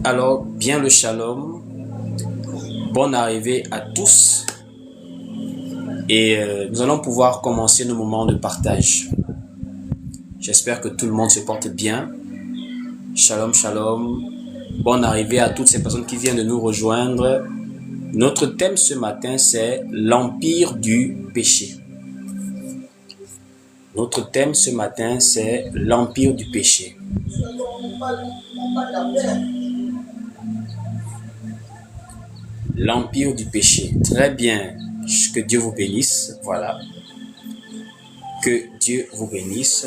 Alors, bien le shalom, bonne arrivée à tous et nous allons pouvoir commencer nos moments de partage. J'espère que tout le monde se porte bien. Shalom, shalom, bonne arrivée à toutes ces personnes qui viennent de nous rejoindre. Notre thème ce matin, c'est l'empire du péché. Notre thème ce matin, c'est l'empire du péché. L'empire du péché. Très bien. Que Dieu vous bénisse. Voilà. Que Dieu vous bénisse.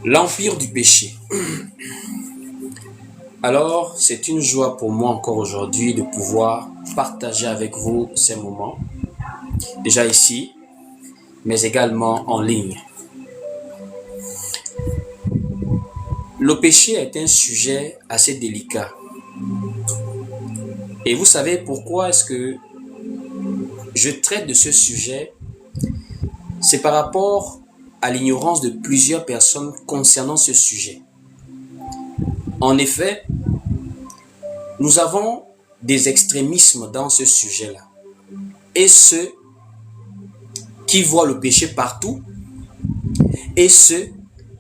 L'empire du péché. Alors, c'est une joie pour moi encore aujourd'hui de pouvoir partager avec vous ces moments. Déjà ici, mais également en ligne. Le péché est un sujet assez délicat. Et vous savez pourquoi est-ce que je traite de ce sujet? C'est par rapport à l'ignorance de plusieurs personnes concernant ce sujet. En effet, nous avons des extrémismes dans ce sujet-là. Et ceux qui voient le péché partout et ceux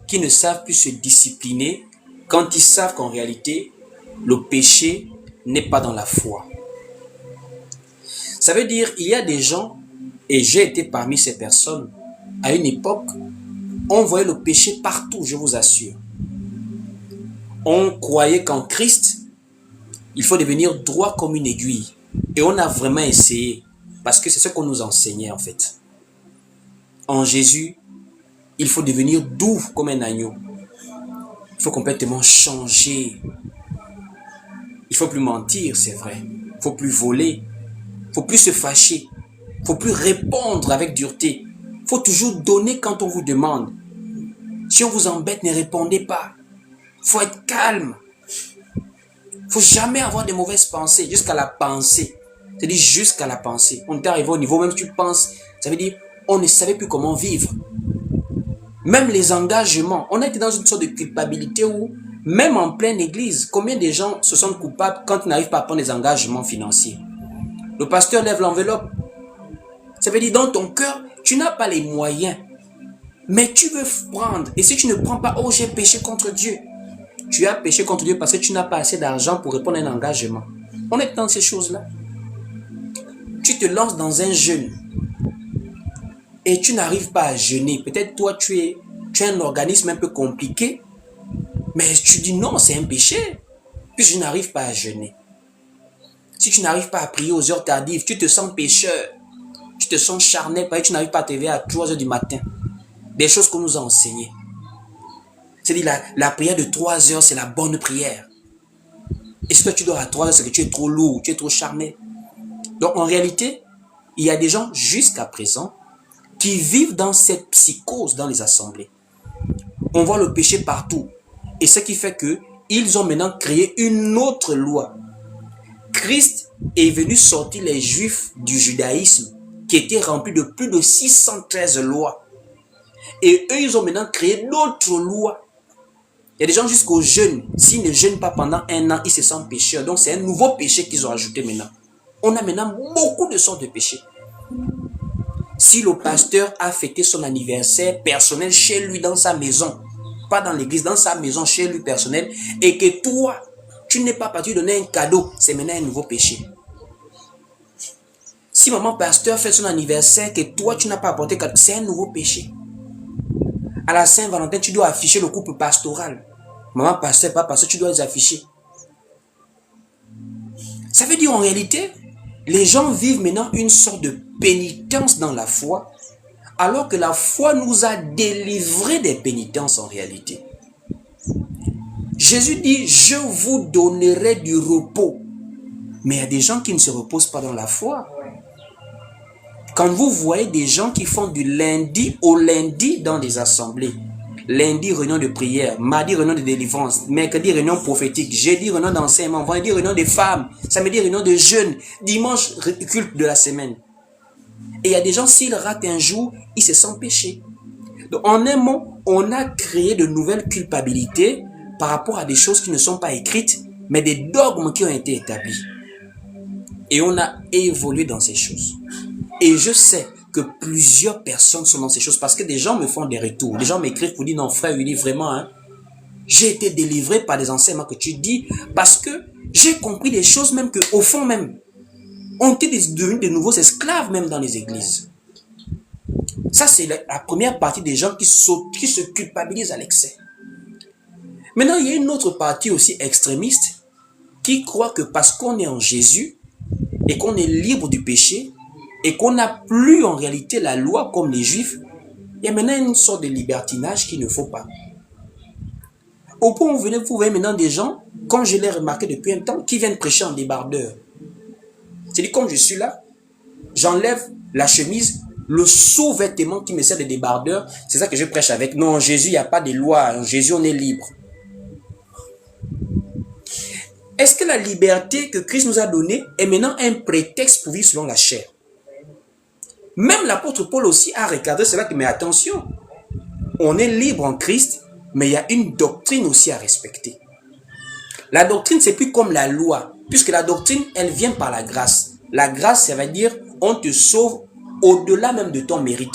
qui ne savent plus se discipliner quand ils savent qu'en réalité, le péché n'est pas dans la foi. Ça veut dire il y a des gens, et j'ai été parmi ces personnes, à une époque, on voyait le péché partout, je vous assure. On croyait qu'en Christ, il faut devenir droit comme une aiguille. Et on a vraiment essayé, parce que c'est ce qu'on nous enseignait en fait. En Jésus, il faut devenir doux comme un agneau. Il faut complètement changer. Il ne faut plus mentir, c'est vrai. Il ne faut plus voler. Il ne faut plus se fâcher. Il ne faut plus répondre avec dureté. Il faut toujours donner quand on vous demande. Si on vous embête, ne répondez pas. Il faut être calme. Il ne faut jamais avoir de mauvaises pensées, jusqu'à la pensée. C'est-à-dire jusqu'à la pensée. On est arrivé au niveau, même si tu penses, ça veut dire on ne savait plus comment vivre. Même les engagements, on a été dans une sorte de culpabilité où, même en pleine église, combien de gens se sentent coupables quand ils n'arrivent pas à prendre des engagements financiers? Le pasteur lève l'enveloppe. Ça veut dire dans ton cœur, tu n'as pas les moyens. Mais tu veux prendre. Et si tu ne prends pas, oh j'ai péché contre Dieu. Tu as péché contre Dieu parce que tu n'as pas assez d'argent pour répondre à un engagement. On est dans ces choses-là. Tu te lances dans un jeûne. Et tu n'arrives pas à jeûner. Peut-être toi, tu es un organisme un peu compliqué. Mais tu dis non, c'est un péché. Puis je n'arrive pas à jeûner. Si tu n'arrives pas à prier aux heures tardives, tu te sens pécheur. Tu te sens charnel parce que tu n'arrives pas à te réveiller à 3 heures du matin. Des choses qu'on nous a enseignées. C'est-à-dire la prière de 3 heures, c'est la bonne prière. Et si toi tu dors à 3 heures, c'est que tu es trop lourd, tu es trop charnel. Donc en réalité, il y a des gens jusqu'à présent qui vivent dans cette psychose dans les assemblées. On voit le péché partout. Et ce qui fait que ils ont maintenant créé une autre loi. Christ est venu sortir les Juifs du judaïsme qui étaient remplis de plus de 613 lois. Et eux, ils ont maintenant créé d'autres lois. Il y a des gens jusqu'au jeûne. S'ils ne jeûnent pas pendant 1 an, ils se sentent pécheurs. Donc c'est un nouveau péché qu'ils ont ajouté maintenant. On a maintenant beaucoup de sortes de péchés. Si le pasteur a fêté son anniversaire personnel chez lui dans sa maison, pas dans l'église, dans sa maison, chez lui personnel, et que toi, tu n'es pas parti donner un cadeau, c'est maintenant un nouveau péché. Si maman pasteur fait son anniversaire, que toi, tu n'as pas apporté cadeau, c'est un nouveau péché. À la Saint-Valentin, tu dois afficher le couple pastoral. Maman pasteur, papa pasteur, tu dois les afficher. Ça veut dire en réalité, les gens vivent maintenant une sorte de pénitence dans la foi, alors que la foi nous a délivrés des pénitences en réalité. Jésus dit, je vous donnerai du repos. Mais il y a des gens qui ne se reposent pas dans la foi. Quand vous voyez des gens qui font du lundi au lundi dans des assemblées, Lundi, réunion de prière. Mardi, réunion de délivrance. Mercredi, réunion prophétique. Jeudi, réunion d'enseignement. Vendredi, réunion de femmes. Samedi, réunion de jeunes. Dimanche, culte de la semaine. Et il y a des gens, s'ils ratent un jour, ils se sentent péchés. Donc, en un mot, on a créé de nouvelles culpabilités par rapport à des choses qui ne sont pas écrites, mais des dogmes qui ont été établis. Et on a évolué dans ces choses. Et je sais que plusieurs personnes sont dans ces choses parce que des gens me font des retours. Des gens m'écrivent pour dire non frère, il dit vraiment, hein, j'ai été délivré par des enseignements que tu dis parce que j'ai compris des choses même qu'au fond même, on était devenus de nouveaux esclaves même dans les églises. Ça, c'est la première partie des gens qui se culpabilisent à l'excès. Maintenant, il y a une autre partie aussi extrémiste qui croit que parce qu'on est en Jésus et qu'on est libre du péché et qu'on n'a plus en réalité la loi comme les Juifs, il y a maintenant une sorte de libertinage qu'il ne faut pas. Au point où vous voyez maintenant des gens, comme je l'ai remarqué depuis un temps, qui viennent prêcher en débardeur. C'est-à-dire, comme je suis là, j'enlève la chemise, le sous-vêtement qui me sert de débardeur, c'est ça que je prêche avec. Non, en Jésus, il n'y a pas de loi. En Jésus, on est libre. Est-ce que la liberté que Christ nous a donnée est maintenant un prétexte pour vivre selon la chair? Même l'apôtre Paul aussi a recadré cela, mais attention, on est libre en Christ, mais il y a une doctrine aussi à respecter. La doctrine, c'est plus comme la loi, puisque la doctrine, elle vient par la grâce. La grâce, ça veut dire, on te sauve au-delà même de ton mérite.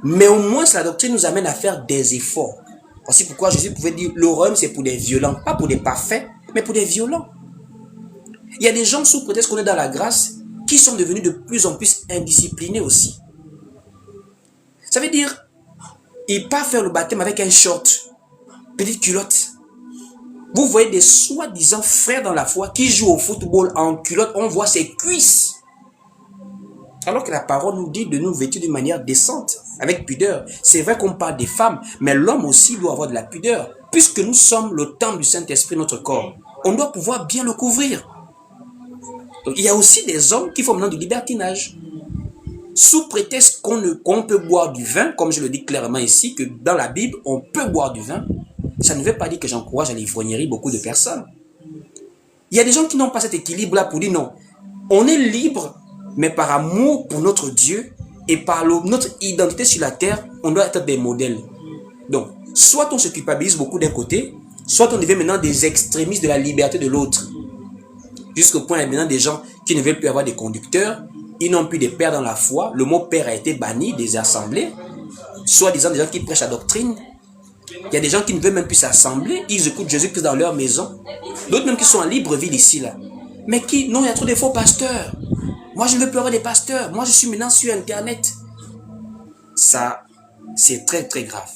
Mais au moins, la doctrine nous amène à faire des efforts. Voici pourquoi Jésus pouvait dire, le royaume, c'est pour des violents, pas pour des parfaits, mais pour des violents. Il y a des gens, sous prétexte qu'on est dans la grâce, qui sont devenus de plus en plus indisciplinés aussi. Ça veut dire, ils partent faire le baptême avec un short, petite culotte. Vous voyez des soi-disant frères dans la foi qui jouent au football en culotte, on voit ses cuisses. Alors que la parole nous dit de nous vêtir d'une manière décente, avec pudeur. C'est vrai qu'on parle des femmes, mais l'homme aussi doit avoir de la pudeur. Puisque nous sommes le temple du Saint-Esprit, notre corps, on doit pouvoir bien le couvrir. Donc, il y a aussi des hommes qui font maintenant du libertinage. Sous prétexte qu'on peut boire du vin, comme je le dis clairement ici, que dans la Bible, on peut boire du vin, ça ne veut pas dire que j'encourage à l'ivrognerie beaucoup de personnes. Il y a des gens qui n'ont pas cet équilibre-là pour dire non, on est libre, mais par amour pour notre Dieu et par notre identité sur la terre, on doit être des modèles. Donc, soit on se culpabilise beaucoup d'un côté, soit on devient maintenant des extrémistes de la liberté de l'autre. Jusqu'au point, il y a maintenant des gens qui ne veulent plus avoir des conducteurs, ils n'ont plus de pères dans la foi, le mot père a été banni des assemblées, soit disant des gens qui prêchent la doctrine. Il y a des gens qui ne veulent même plus s'assembler, ils écoutent Jésus-Christ dans leur maison. D'autres même qui sont en libre ville ici, là. Mais qui, non, il y a trop de faux pasteurs. Moi, je ne veux plus avoir des pasteurs. Moi, je suis maintenant sur Internet. Ça, c'est très, très grave.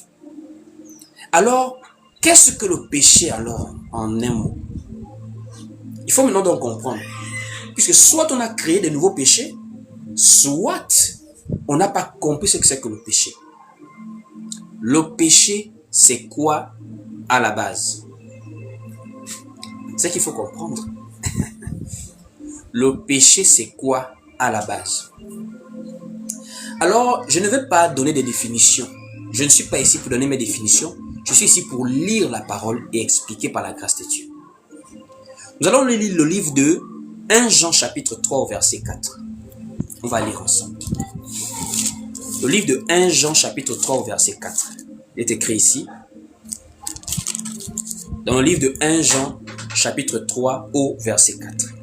Alors, qu'est-ce que le péché, alors, en un mot? Il faut maintenant donc comprendre. Puisque soit on a créé de nouveaux péchés, soit on n'a pas compris ce que c'est que le péché. Le péché, c'est quoi à la base? C'est qu'il faut comprendre. Le péché, c'est quoi à la base? Alors, je ne vais pas donner des définitions. Je ne suis pas ici pour donner mes définitions. Je suis ici pour lire la parole et expliquer par la grâce de Dieu. Nous allons lire le livre de 1 Jean chapitre 3 au verset 4. On va lire ensemble. Le livre de 1 Jean chapitre 3 au verset 4. Il est écrit ici. Dans le livre de 1 Jean chapitre 3 au verset 4.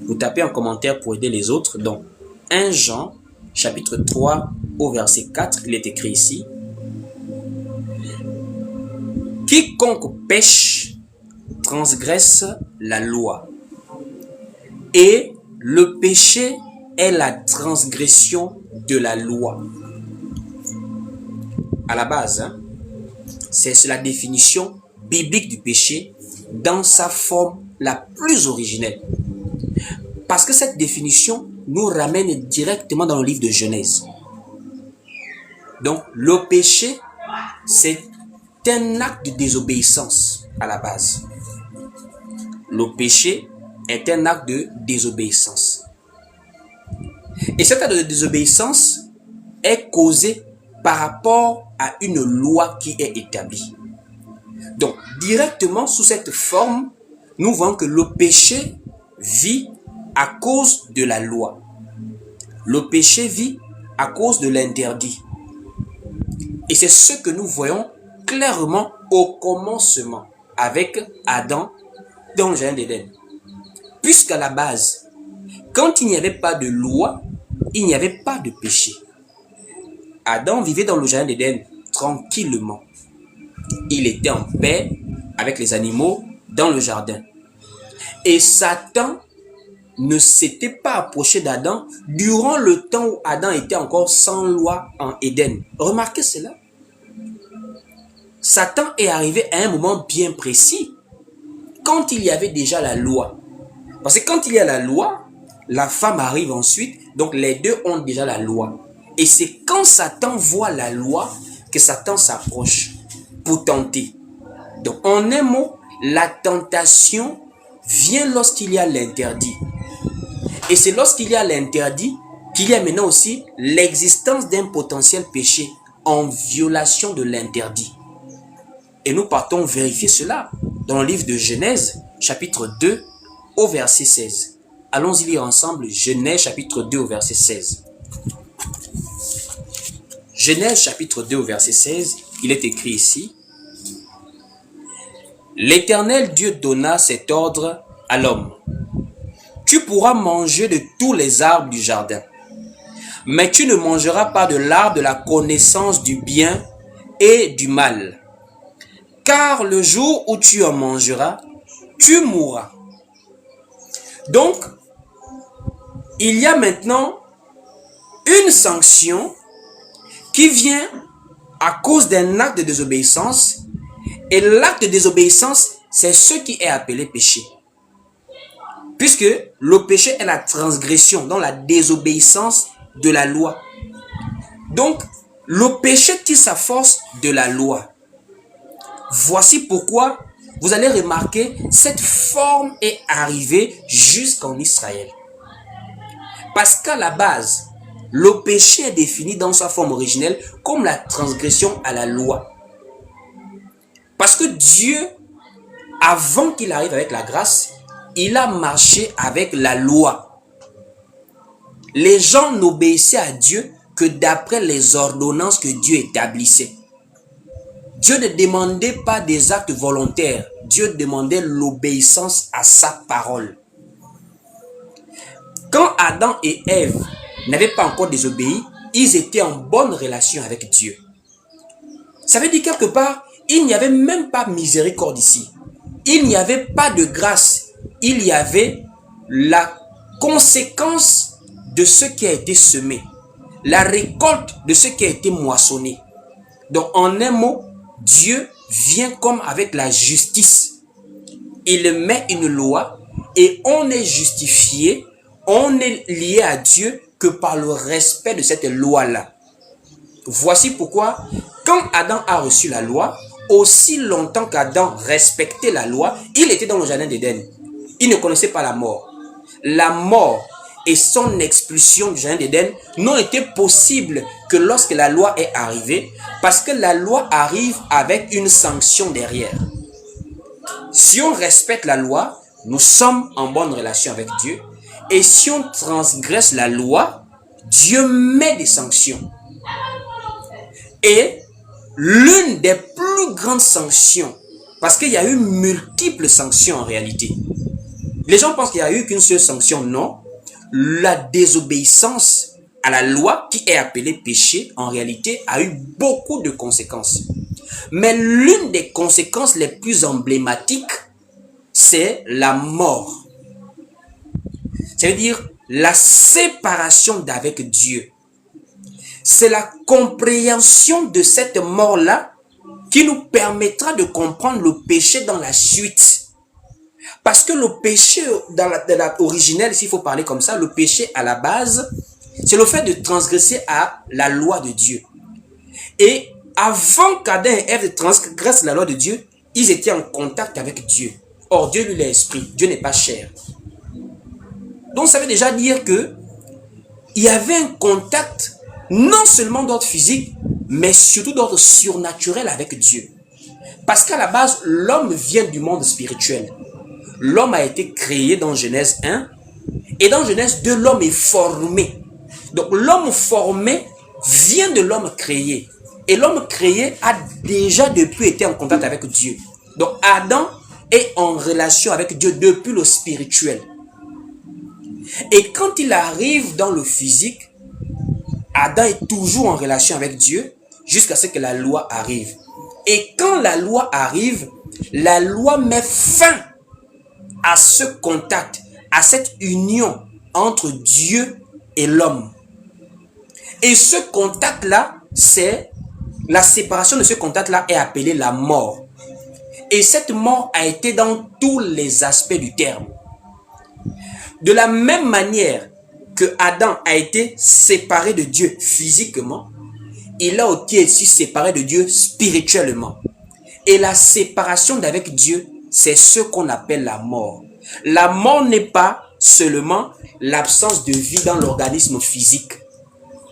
Vous tapez en commentaire pour aider les autres. Donc, 1 Jean chapitre 3 au verset 4, il est écrit ici. Quiconque pêche transgresse la loi. Et le péché est la transgression de la loi. À la base, c'est la définition biblique du péché dans sa forme la plus originelle. Parce que cette définition nous ramène directement dans le livre de Genèse. Donc, le péché, c'est un acte de désobéissance à la base. Le péché est un acte de désobéissance. Et cet acte de désobéissance est causé par rapport à une loi qui est établie. Donc, directement sous cette forme, nous voyons que le péché vit à cause de la loi. Le péché vit à cause de l'interdit. Et c'est ce que nous voyons clairement au commencement avec Adam dans le jardin d'Éden. Puisqu'à la base, quand il n'y avait pas de loi, il n'y avait pas de péché. Adam vivait dans le jardin d'Éden tranquillement. Il était en paix avec les animaux dans le jardin. Et Satan ne s'était pas approché d'Adam durant le temps où Adam était encore sans loi en Éden. Remarquez cela. Satan est arrivé à un moment bien précis, quand il y avait déjà la loi. Parce que quand il y a la loi, la femme arrive ensuite, donc les deux ont déjà la loi. Et c'est quand Satan voit la loi que Satan s'approche pour tenter. Donc en un mot, la tentation vient lorsqu'il y a l'interdit. Et c'est lorsqu'il y a l'interdit qu'il y a maintenant aussi l'existence d'un potentiel péché en violation de l'interdit. Et nous partons vérifier cela dans le livre de Genèse, chapitre 2, au verset 16. Allons-y lire ensemble Genèse, chapitre 2, au verset 16. Genèse, chapitre 2, au verset 16, il est écrit ici: L'Éternel Dieu donna cet ordre à l'homme. Tu pourras manger de tous les arbres du jardin, mais tu ne mangeras pas de l'arbre de la connaissance du bien et du mal. Car le jour où tu en mangeras, tu mourras. Donc, il y a maintenant une sanction qui vient à cause d'un acte de désobéissance. Et l'acte de désobéissance, c'est ce qui est appelé péché. Puisque le péché est la transgression, dans la désobéissance de la loi. Donc, le péché tire sa force de la loi. Voici pourquoi vous allez remarquer cette forme est arrivée jusqu'en Israël. Parce qu'à la base, le péché est défini dans sa forme originelle comme la transgression à la loi. Parce que Dieu, avant qu'il arrive avec la grâce, il a marché avec la loi. Les gens n'obéissaient à Dieu que d'après les ordonnances que Dieu établissait. Dieu ne demandait pas des actes volontaires. Dieu demandait l'obéissance à sa parole. Quand Adam et Ève n'avaient pas encore désobéi, ils étaient en bonne relation avec Dieu. Ça veut dire quelque part, il n'y avait même pas miséricorde ici. Il n'y avait pas de grâce. Il y avait la conséquence de ce qui a été semé. La récolte de ce qui a été moissonné. Donc en un mot, Dieu vient comme avec la justice. Il met une loi et on est justifié, on est lié à Dieu que par le respect de cette loi-là. Voici pourquoi, quand Adam a reçu la loi, aussi longtemps qu'Adam respectait la loi, il était dans le jardin d'Éden. Il ne connaissait pas la mort. La mort et son expulsion du jardin d'Éden n'ont été possibles que lorsque la loi est arrivée, parce que la loi arrive avec une sanction derrière. Si on respecte la loi, nous sommes en bonne relation avec Dieu. Et si on transgresse la loi, Dieu met des sanctions. Et l'une des plus grandes sanctions, parce qu'il y a eu multiples sanctions en réalité. Les gens pensent qu'il n'y a eu qu'une seule sanction. Non. La désobéissance à la loi, qui est appelée péché, en réalité, a eu beaucoup de conséquences. Mais l'une des conséquences les plus emblématiques, c'est la mort. Ça veut dire la séparation d'avec Dieu. C'est la compréhension de cette mort-là qui nous permettra de comprendre le péché dans la suite. Parce que le péché, dans la originelle, s'il faut parler comme ça, le péché à la base, c'est le fait de transgresser à la loi de Dieu. Et avant qu'Adam et Ève transgressent la loi de Dieu, ils étaient en contact avec Dieu. Or, Dieu lui est esprit, Dieu n'est pas chair. Donc, ça veut déjà dire que il y avait un contact non seulement d'ordre physique, mais surtout d'ordre surnaturel avec Dieu. Parce qu'à la base, l'homme vient du monde spirituel. L'homme a été créé dans Genèse 1 et dans Genèse 2, l'homme est formé. Donc l'homme formé vient de l'homme créé. Et l'homme créé a déjà depuis été en contact avec Dieu. Donc Adam est en relation avec Dieu depuis le spirituel. Et quand il arrive dans le physique, Adam est toujours en relation avec Dieu jusqu'à ce que la loi arrive. Et quand la loi arrive, la loi met fin à ce contact, à cette union entre Dieu et l'homme. Et ce contact-là, c'est la séparation de ce contact-là est appelée la mort. Et cette mort a été dans tous les aspects du terme. De la même manière que Adam a été séparé de Dieu physiquement, il a aussi séparé de Dieu spirituellement. Et la séparation d'avec Dieu, c'est ce qu'on appelle la mort. La mort n'est pas seulement l'absence de vie dans l'organisme physique.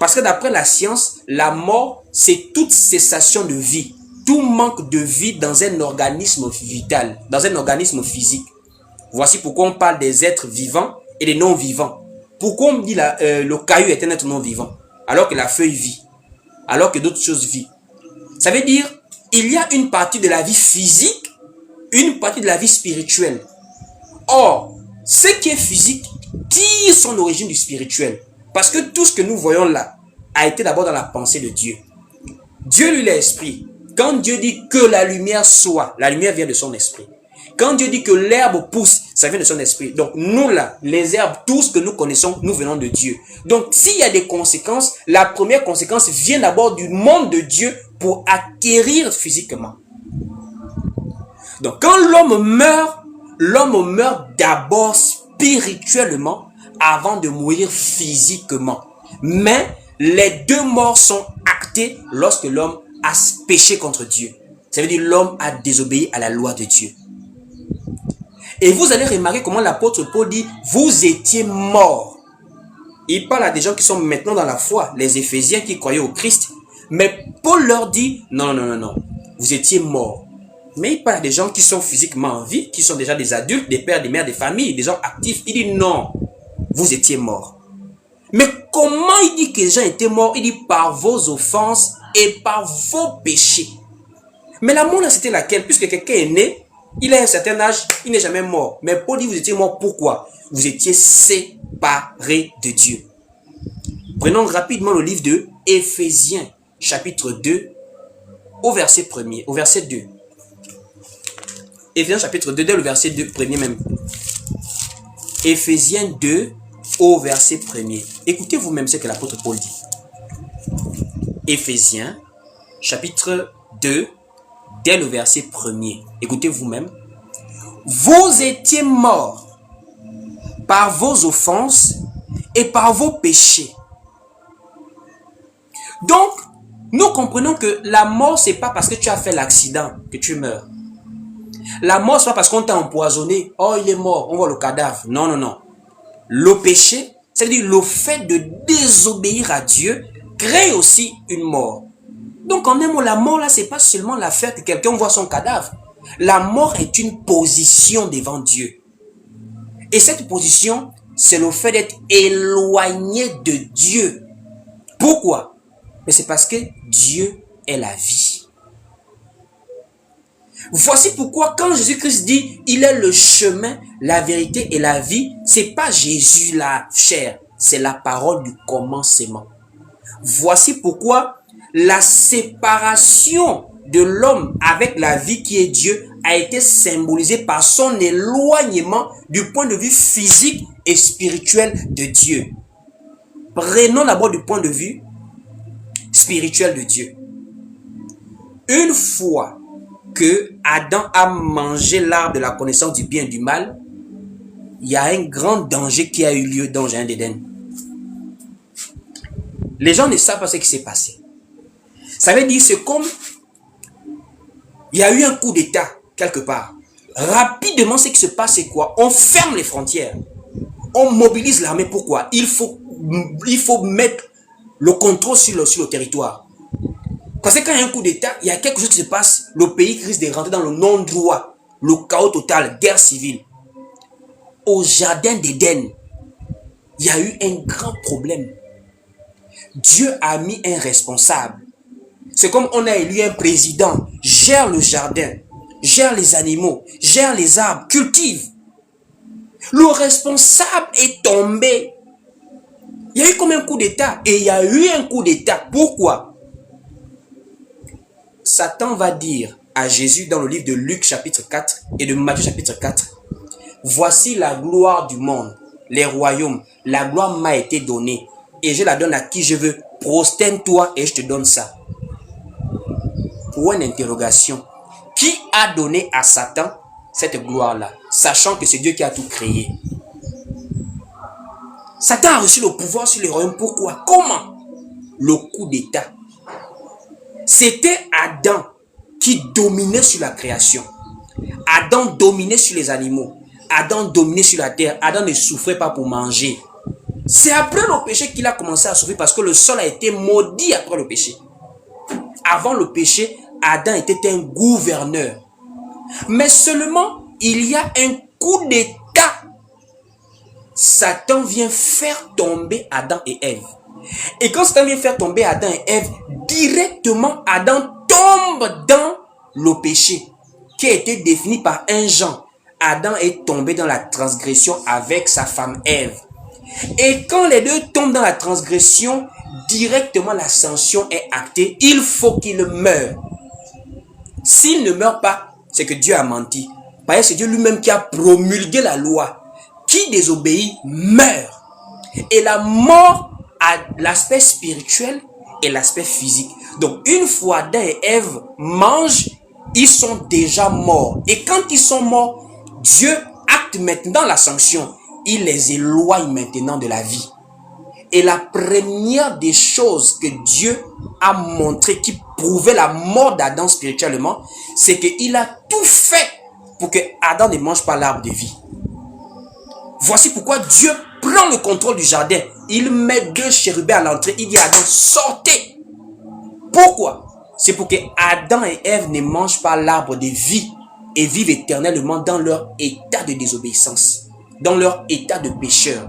Parce que d'après la science, la mort, c'est toute cessation de vie. Tout manque de vie dans un organisme vital, dans un organisme physique. Voici pourquoi on parle des êtres vivants et des non-vivants. Pourquoi on dit le caillou est un être non-vivant, alors que la feuille vit, alors que d'autres choses vivent. Ça veut dire, il y a une partie de la vie physique, une partie de la vie spirituelle. Or, ce qui est physique tire son origine du spirituel. Parce que tout ce que nous voyons là a été d'abord dans la pensée de Dieu. Dieu, lui, l'esprit. Quand Dieu dit que la lumière soit, la lumière vient de son esprit. Quand Dieu dit que l'herbe pousse, ça vient de son esprit. Donc nous là, les herbes, tout ce que nous connaissons, nous venons de Dieu. Donc s'il y a des conséquences, la première conséquence vient d'abord du monde de Dieu pour acquérir physiquement. Donc quand l'homme meurt d'abord spirituellement avant de mourir physiquement. Mais les deux morts sont actées lorsque l'homme a péché contre Dieu. Ça veut dire l'homme a désobéi à la loi de Dieu. Et vous allez remarquer comment l'apôtre Paul dit, vous étiez morts. Il parle à des gens qui sont maintenant dans la foi, les Éphésiens qui croyaient au Christ. Mais Paul leur dit, non, vous étiez morts. Mais il parle à des gens qui sont physiquement en vie, qui sont déjà des adultes, des pères, des mères, des familles, des gens actifs. Il dit, non, vous étiez morts. Mais comment il dit que les gens étaient morts? Il dit, par vos offenses et par vos péchés. Mais la mort là, c'était laquelle? Puisque quelqu'un est né, il a un certain âge, il n'est jamais mort. Mais Paul dit, vous étiez mort, pourquoi? Vous étiez séparés de Dieu. Prenons rapidement le livre de Éphésiens, chapitre 2, au verset 1er, au verset 2. Éphésiens chapitre 2, dès le verset 2, premier même. Éphésiens 2, au verset 1er. Écoutez vous-même ce que l'apôtre Paul dit. Éphésiens, chapitre 2, dès le verset 1er. Écoutez vous-même. Vous étiez morts par vos offenses et par vos péchés. Donc, nous comprenons que la mort, c'est pas parce que tu as fait l'accident que tu meurs. La mort, c'est pas parce qu'on t'a empoisonné. Oh, il est mort, on voit le cadavre. Non. Le péché, c'est-à-dire le fait de désobéir à Dieu, crée aussi une mort. Donc, en un mot, la mort, là, c'est pas seulement l'affaire que quelqu'un voit son cadavre. La mort est une position devant Dieu. Et cette position, c'est le fait d'être éloigné de Dieu. Pourquoi? Mais c'est parce que Dieu est la vie. Voici pourquoi quand Jésus-Christ dit « Il est le chemin, la vérité et la vie », c'est pas Jésus la chair, c'est la parole du commencement. Voici pourquoi la séparation de l'homme avec la vie qui est Dieu a été symbolisée par son éloignement du point de vue physique et spirituel de Dieu. Prenons d'abord du point de vue spirituel de Dieu. Une fois que Adam a mangé l'arbre de la connaissance du bien et du mal, il y a un grand danger qui a eu lieu dans le jardin d'Éden. Les gens ne savent pas ce qui s'est passé. Ça veut dire, c'est comme il y a eu un coup d'État quelque part. Rapidement, ce qui se passe, c'est quoi? On ferme les frontières. On mobilise l'armée. Pourquoi? Il faut mettre le contrôle sur le territoire. Parce que quand il y a un coup d'État, il y a quelque chose qui se passe, le pays risque de rentrer dans le non-droit, le chaos total, guerre civile. Au jardin d'Éden, il y a eu un grand problème. Dieu a mis un responsable. C'est comme on a élu un président, gère le jardin, gère les animaux, gère les arbres, cultive. Le responsable est tombé. Il y a eu comme un coup d'État. Et il y a eu un coup d'État. Pourquoi? Satan va dire à Jésus dans le livre de Luc chapitre 4 et de Matthieu chapitre 4, voici la gloire du monde, les royaumes. La gloire m'a été donnée et je la donne à qui je veux. Prosterne-toi et je te donne ça. Pour une interrogation. Qui a donné à Satan cette gloire-là, sachant que c'est Dieu qui a tout créé? Satan a reçu le pouvoir sur les royaumes. Pourquoi? Comment? Le coup d'État. C'était Adam qui dominait sur la création. Adam dominait sur les animaux. Adam dominait sur la terre. Adam ne souffrait pas pour manger. C'est après le péché qu'il a commencé à souffrir parce que le sol a été maudit après le péché. Avant le péché, Adam était un gouverneur. Mais seulement, il y a un coup d'État. Satan vient faire tomber Adam et Ève. Et quand Satan vient faire tomber Adam et Ève, directement Adam tombe dans le péché qui a été défini par un Jean. Adam est tombé dans la transgression avec sa femme Ève. Et quand les deux tombent dans la transgression, directement la sanction est actée. Il faut qu'il meure. S'il ne meurt pas, c'est que Dieu a menti. Parce que c'est Dieu lui-même qui a promulgué la loi. Qui désobéit meurt. Et la mort a l'aspect spirituel et l'aspect physique. Donc une fois Adam et Ève mangent, ils sont déjà morts. Et quand ils sont morts, Dieu acte maintenant la sanction. Il les éloigne maintenant de la vie. Et la première des choses que Dieu a montré qui prouvait la mort d'Adam spirituellement, c'est qu'il a tout fait pour que Adam ne mange pas l'arbre de vie. Voici pourquoi Dieu prend le contrôle du jardin. Il met deux chérubins à l'entrée. Il dit à Adam, sortez. Pourquoi? C'est pour que Adam et Ève ne mangent pas l'arbre de vie et vivent éternellement dans leur état de désobéissance, dans leur état de pécheur.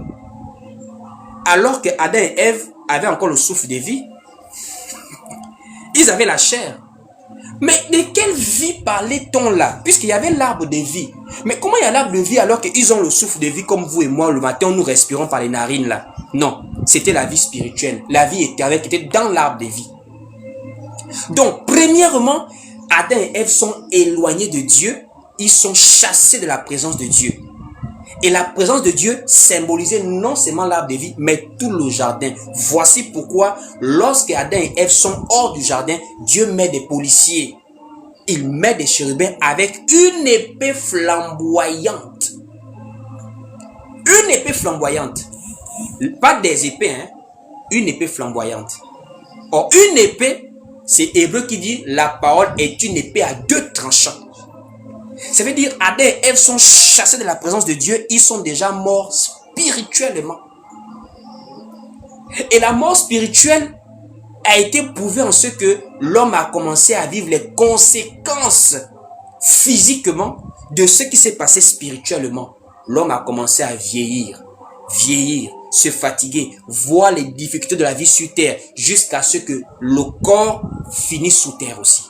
Alors que Adam et Ève avaient encore le souffle de vie, ils avaient la chair. Mais de quelle vie parlait-on là? Puisqu'il y avait l'arbre de vie. Mais comment il y a l'arbre de vie alors qu'ils ont le souffle de vie comme vous et moi le matin, nous respirons par les narines là? Non, c'était la vie spirituelle, la vie éternelle qui était dans l'arbre de vie. Donc, premièrement, Adam et Ève sont éloignés de Dieu. Ils sont chassés de la présence de Dieu. Et la présence de Dieu symbolisait non seulement l'arbre de vie, mais tout le jardin. Voici pourquoi, lorsque Adam et Ève sont hors du jardin, Dieu met des policiers. Il met des chérubins avec une épée flamboyante. Une épée flamboyante. Pas des épées, hein. Une épée flamboyante. Or, une épée, c'est Hébreu qui dit, la parole est une épée à deux tranchants. Ça veut dire, Adam et Ève sont chassés de la présence de Dieu. Ils sont déjà morts spirituellement. Et la mort spirituelle a été prouvée en ce que l'homme a commencé à vivre les conséquences physiquement de ce qui s'est passé spirituellement. L'homme a commencé à vieillir, se fatiguer, voir les difficultés de la vie sur terre, jusqu'à ce que le corps finisse sous terre aussi.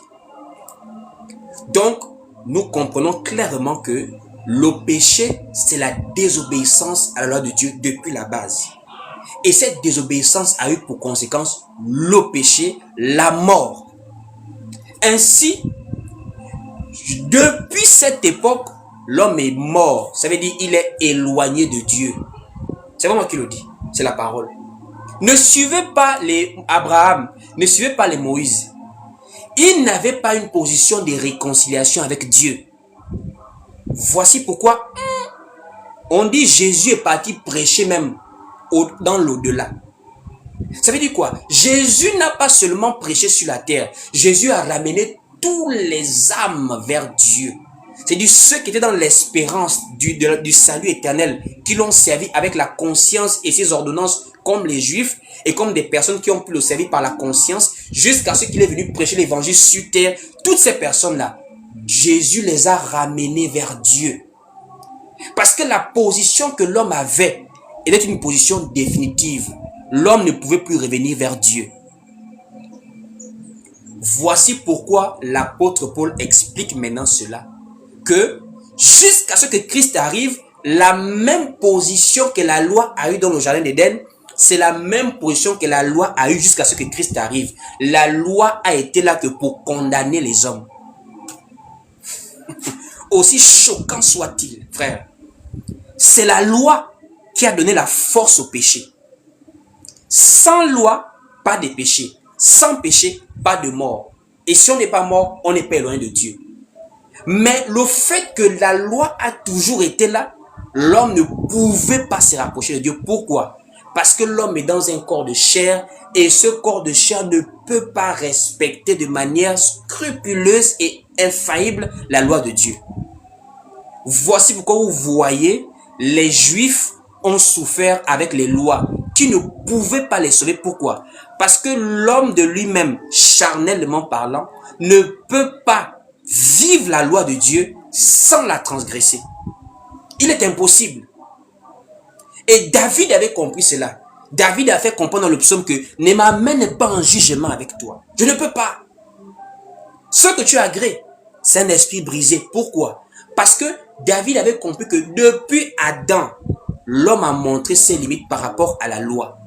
Donc, nous comprenons clairement que le péché, c'est la désobéissance à la loi de Dieu depuis la base. Et cette désobéissance a eu pour conséquence le péché, la mort. Ainsi, depuis cette époque, l'homme est mort. Ça veut dire qu'il est éloigné de Dieu. C'est pas moi qui le dis, c'est la parole. Ne suivez pas les Abraham, ne suivez pas les Moïse. Ils n'avaient pas une position de réconciliation avec Dieu. Voici pourquoi on dit Jésus est parti prêcher même dans l'au-delà. Ça veut dire quoi? Jésus n'a pas seulement prêché sur la terre. Jésus a ramené tous les âmes vers Dieu. C'est-à-dire ceux qui étaient dans l'espérance du salut éternel, qui l'ont servi avec la conscience et ses ordonnances, comme les Juifs, et comme des personnes qui ont pu le servir par la conscience, jusqu'à ce qu'il est venu prêcher l'évangile sur terre. Toutes ces personnes-là, Jésus les a ramenées vers Dieu. Parce que la position que l'homme avait était une position définitive. L'homme ne pouvait plus revenir vers Dieu. Voici pourquoi l'apôtre Paul explique maintenant cela. Que jusqu'à ce que Christ arrive, la même position que la loi a eue dans le jardin d'Éden, c'est la même position que la loi a eue jusqu'à ce que Christ arrive. La loi a été là que pour condamner les hommes. Aussi choquant soit-il, frère, c'est la loi qui a donné la force au péché. Sans loi, pas de péché. Sans péché, pas de mort. Et si on n'est pas mort, on n'est pas éloigné de Dieu. Mais le fait que la loi a toujours été là, l'homme ne pouvait pas se rapprocher de Dieu. Pourquoi? Parce que l'homme est dans un corps de chair et ce corps de chair ne peut pas respecter de manière scrupuleuse et infaillible la loi de Dieu. Voici pourquoi vous voyez, les Juifs ont souffert avec les lois qui ne pouvaient pas les sauver. Pourquoi? Parce que l'homme de lui-même, charnellement parlant, ne peut pas vivre la loi de Dieu sans la transgresser. Il est impossible. Et David avait compris cela. David a fait comprendre dans le psaume que ne m'amène pas en jugement avec toi. Je ne peux pas. Ce que tu agrées, c'est un esprit brisé. Pourquoi? Parce que David avait compris que depuis Adam, l'homme a montré ses limites par rapport à la loi.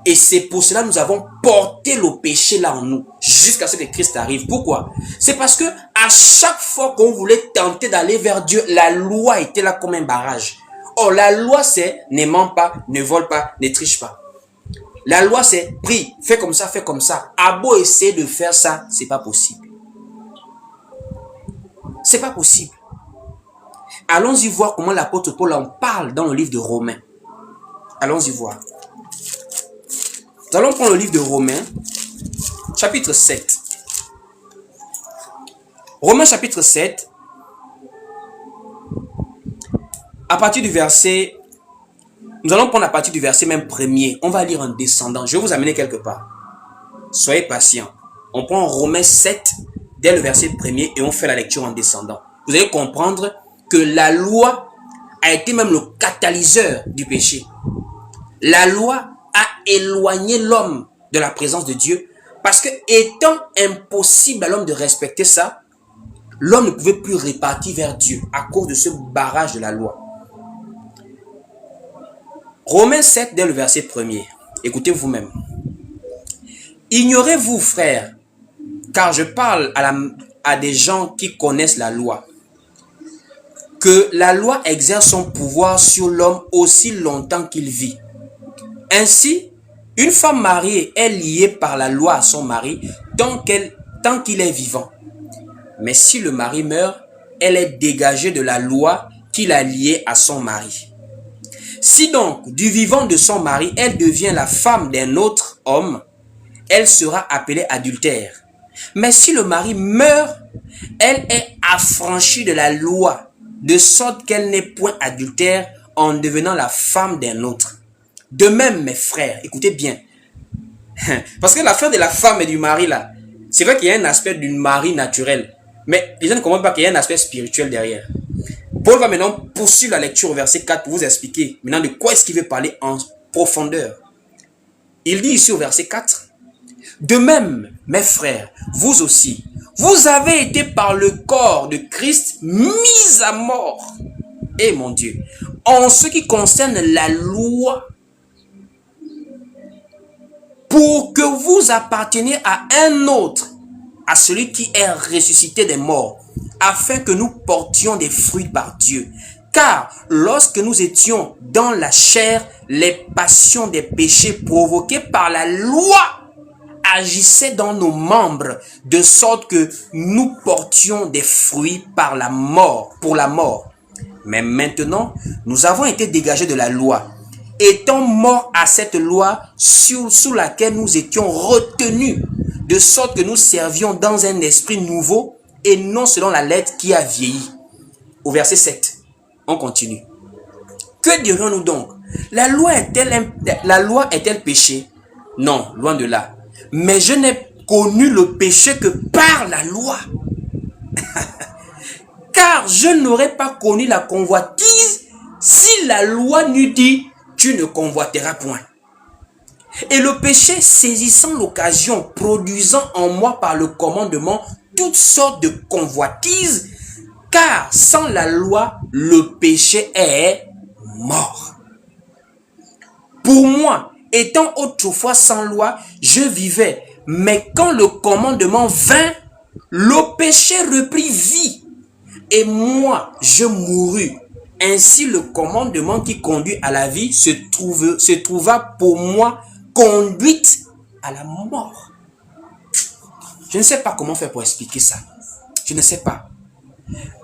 Et c'est pour cela que nous avons porté le péché là en nous, jusqu'à ce que Christ arrive. Pourquoi? C'est parce que à chaque fois qu'on voulait tenter d'aller vers Dieu, la loi était là comme un barrage. Or, la loi c'est ne mens pas, ne vole pas, ne triche pas. La loi c'est prie, fais comme ça, fais comme ça. À beau essayer de faire ça, c'est pas possible. C'est pas possible. Allons-y voir comment l'apôtre Paul en parle dans le livre de Romains. Allons-y voir. Nous allons prendre le livre de Romains, chapitre 7. Romains chapitre 7, à partir du verset, nous allons prendre à partir du verset même premier. On va lire en descendant. Je vais vous amener quelque part. Soyez patients. On prend Romains 7, dès le verset premier, et on fait la lecture en descendant. Vous allez comprendre que la loi a été même le catalyseur du péché. La loi a éloigné l'homme de la présence de Dieu parce que étant impossible à l'homme de respecter ça, l'homme ne pouvait plus repartir vers Dieu à cause de ce barrage de la loi. Romains 7, dès le verset 1er. Écoutez vous-même. Ignorez-vous, frères, car je parle à des gens qui connaissent la loi, que la loi exerce son pouvoir sur l'homme aussi longtemps qu'il vit. Ainsi, une femme mariée est liée par la loi à son mari tant qu'il est vivant. Mais si le mari meurt, elle est dégagée de la loi qui l'a liée à son mari. Si donc, du vivant de son mari, elle devient la femme d'un autre homme, elle sera appelée adultère. Mais si le mari meurt, elle est affranchie de la loi, de sorte qu'elle n'est point adultère en devenant la femme d'un autre. De même, mes frères, écoutez bien. Parce que l'affaire de la femme et du mari, là, c'est vrai qu'il y a un aspect d'une mari naturelle. Mais les gens ne comprennent pas qu'il y a un aspect spirituel derrière. Paul va maintenant poursuivre la lecture au verset 4 pour vous expliquer maintenant de quoi est-ce qu'il veut parler en profondeur. Il dit ici au verset 4, « De même, mes frères, vous aussi, vous avez été par le corps de Christ mis à mort. » Eh mon Dieu, en ce qui concerne la loi, pour que vous apparteniez à un autre, à celui qui est ressuscité des morts, afin que nous portions des fruits par Dieu. Car lorsque nous étions dans la chair, les passions des péchés provoquées par la loi agissaient dans nos membres, de sorte que nous portions des fruits par la mort, pour la mort. Mais maintenant, nous avons été dégagés de la loi, étant morts à cette loi sous laquelle nous étions retenus, de sorte que nous servions dans un esprit nouveau et non selon la lettre qui a vieilli. au verset 7. On continue. Que dirions-nous donc? La loi est-elle péché? Non, loin de là. Mais je n'ai connu le péché que par la loi. Car je n'aurais pas connu la convoitise si la loi n'eût dit tu ne convoiteras point. Et le péché, saisissant l'occasion, produisant en moi par le commandement toutes sortes de convoitises, car sans la loi, le péché est mort. Pour moi, étant autrefois sans loi, je vivais, mais quand le commandement vint, le péché reprit vie, et moi, je mourus. Ainsi, le commandement qui conduit à la vie se trouva pour moi conduite à la mort. Je ne sais pas comment faire pour expliquer ça. Je ne sais pas.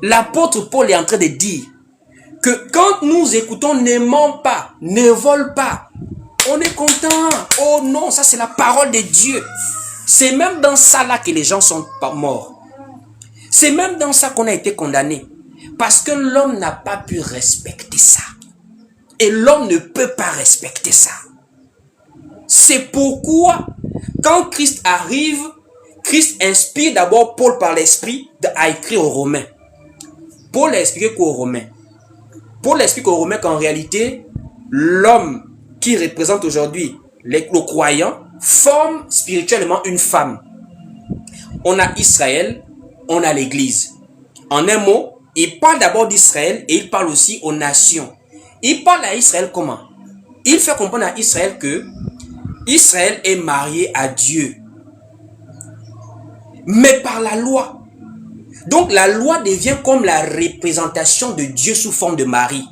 L'apôtre Paul est en train de dire que quand nous écoutons ne ment pas, ne vole pas, on est content. Oh non, ça c'est la parole de Dieu. C'est même dans ça là que les gens sont morts. C'est même dans ça qu'on a été condamné. Parce que l'homme n'a pas pu respecter ça. Et l'homme ne peut pas respecter ça. C'est pourquoi, quand Christ arrive, Christ inspire d'abord Paul par l'Esprit à écrire aux Romains. Paul a expliqué quoi aux Romains? Paul explique aux Romains qu'en réalité, l'homme qui représente aujourd'hui le croyant forme spirituellement une femme. On a Israël, on a l'Église. En un mot, il parle d'abord d'Israël et il parle aussi aux nations. Il parle à Israël comment? Il fait comprendre à Israël que Israël est marié à Dieu, mais par la loi. Donc la loi devient comme la représentation de Dieu sous forme de mari.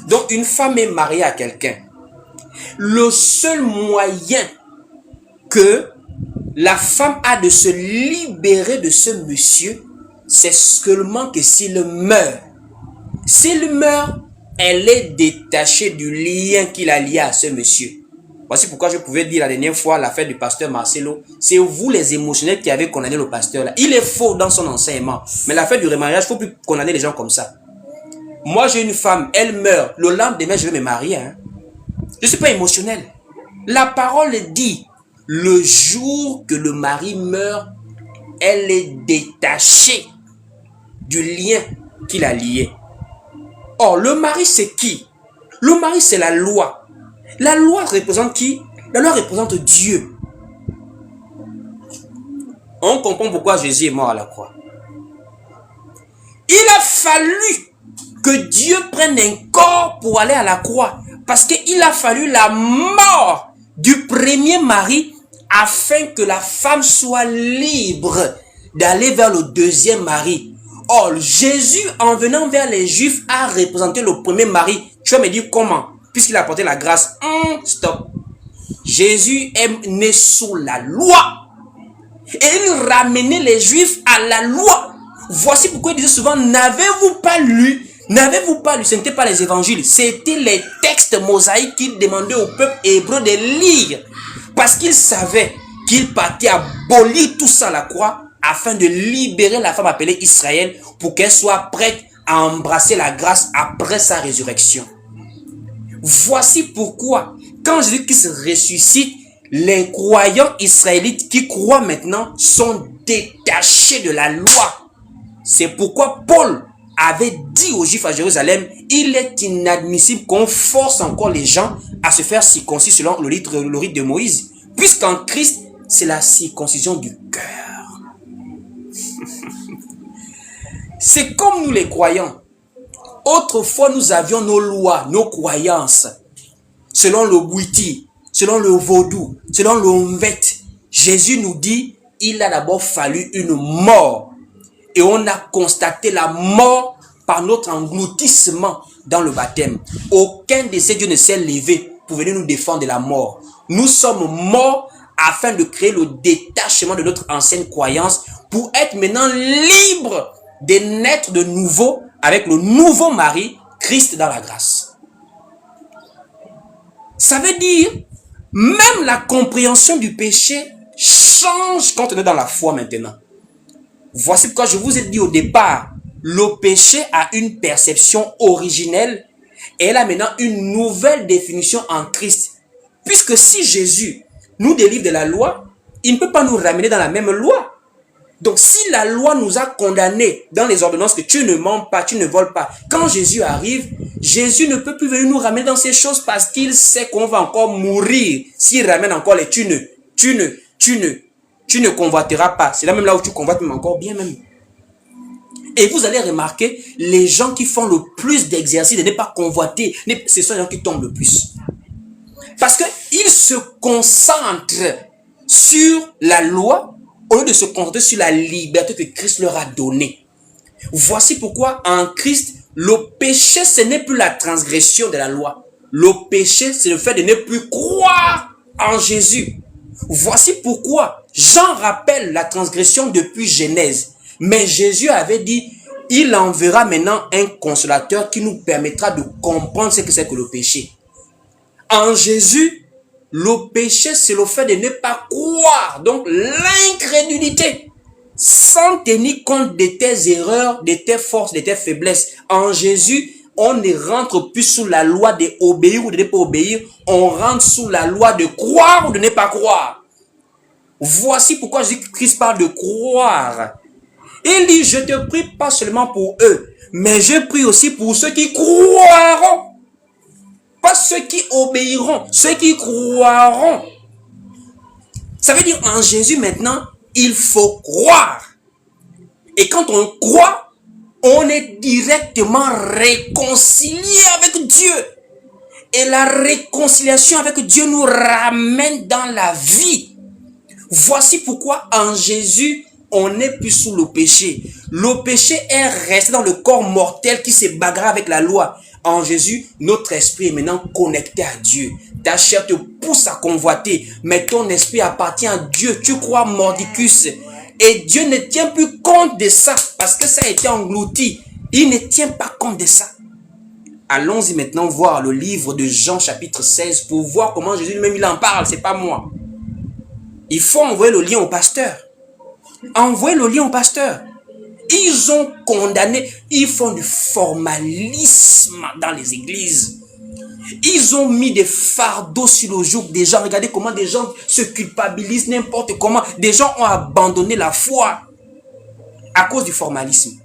Donc une femme est mariée à quelqu'un. Le seul moyen que la femme a de se libérer de ce monsieur, c'est seulement que s'il meurt. S'il meurt, elle est détachée du lien qu'il a lié à ce monsieur. Voici pourquoi je pouvais dire la dernière fois à l'affaire du pasteur Marcelo, c'est vous les émotionnels qui avez condamné le pasteur là. Il est faux dans son enseignement. Mais l'affaire du remariage, il ne faut plus condamner les gens comme ça. Moi j'ai une femme, elle meurt. Le lendemain, je vais me marier. Hein. Je ne suis pas émotionnel. La parole dit, le jour que le mari meurt, elle est détachée du lien qu'il a lié. Or, le mari c'est qui? Le mari c'est la loi. La loi représente qui? La loi représente Dieu. On comprend pourquoi Jésus est mort à la croix. Il a fallu que Dieu prenne un corps pour aller à la croix. Parce qu'il a fallu la mort du premier mari afin que la femme soit libre d'aller vers le deuxième mari. Or, Jésus, en venant vers les Juifs, a représenté le premier mari. Tu vas me dire comment? Puisqu'il a apporté la grâce. Stop. Jésus est né sous la loi. Et il ramenait les Juifs à la loi. Voici pourquoi il disait souvent, n'avez-vous pas lu? N'avez-vous pas lu? Ce n'était pas les évangiles. C'était les textes mosaïques qu'il demandait au peuple hébreu de lire. Parce qu'il savait qu'il partait abolir tout ça à la croix afin de libérer la femme appelée Israël pour qu'elle soit prête à embrasser la grâce après sa résurrection. Voici pourquoi, quand Jésus-Christ ressuscite, les croyants israélites qui croient maintenant sont détachés de la loi. C'est pourquoi Paul avait dit aux Juifs à Jérusalem, il est inadmissible qu'on force encore les gens à se faire circoncire selon le rite de Moïse, puisqu'en Christ, c'est la circoncision du cœur. C'est comme nous les croyants. Autrefois, nous avions nos lois, nos croyances, selon le Bouiti, selon le Vaudou, selon le Mvet. Jésus nous dit, il a d'abord fallu une mort. Et on a constaté la mort par notre engloutissement dans le baptême. Aucun de ces dieux ne s'est levé pour venir nous défendre de la mort. Nous sommes morts afin de créer le détachement de notre ancienne croyance pour être maintenant libres de naître de nouveau avec le nouveau mari, Christ dans la grâce. Ça veut dire, même la compréhension du péché change quand on est dans la foi maintenant. Voici pourquoi je vous ai dit au départ le péché a une perception originelle et elle a maintenant une nouvelle définition en Christ. Puisque si Jésus nous délivre de la loi, il ne peut pas nous ramener dans la même loi. Donc si la loi nous a condamnés dans les ordonnances que tu ne mens pas, tu ne voles pas, quand Jésus arrive, Jésus ne peut plus venir nous ramener dans ces choses parce qu'il sait qu'on va encore mourir s'il ramène encore les tu ne convoiteras pas. C'est là même là où tu convoites même encore bien même. Et vous allez remarquer, les gens qui font le plus d'exercices de ne pas convoiter, ce sont les gens qui tombent le plus. Parce qu'ils se concentrent sur la loi au lieu de se concentrer sur la liberté que Christ leur a donnée. Voici pourquoi en Christ, le péché, ce n'est plus la transgression de la loi. Le péché, c'est le fait de ne plus croire en Jésus. Voici pourquoi Jean rappelle la transgression depuis Genèse. Mais Jésus avait dit, il enverra maintenant un consolateur qui nous permettra de comprendre ce que c'est que le péché. En Jésus, le péché, c'est le fait de ne pas croire. Donc, l'incrédulité. Sans tenir compte de tes erreurs, de tes forces, de tes faiblesses. En Jésus, on ne rentre plus sous la loi d'obéir ou de ne pas obéir. On rentre sous la loi de croire ou de ne pas croire. Voici pourquoi Jésus-Christ parle de croire. Il dit, je te prie pas seulement pour eux, mais je prie aussi pour ceux qui croiront. Pas ceux qui obéiront, ceux qui croiront. Ça veut dire en Jésus maintenant, il faut croire. Et quand on croit, on est directement réconcilié avec Dieu. Et la réconciliation avec Dieu nous ramène dans la vie. Voici pourquoi en Jésus, on n'est plus sous le péché. Le péché est resté dans le corps mortel qui s'est bagarré avec la loi. En Jésus, notre esprit est maintenant connecté à Dieu. Ta chair te pousse à convoiter, mais ton esprit appartient à Dieu. Tu crois mordicus. Et Dieu ne tient plus compte de ça parce que ça a été englouti. Il ne tient pas compte de ça. Allons-y maintenant voir le livre de Jean chapitre 16 pour voir comment Jésus lui-même il en parle. C'est pas moi. Il faut envoyer le lien au pasteur. Envoyez le lien au pasteur. Ils ont condamné, ils font du formalisme dans les églises. Ils ont mis des fardeaux sur le joug des gens. Regardez comment des gens se culpabilisent n'importe comment. Des gens ont abandonné la foi à cause du formalisme.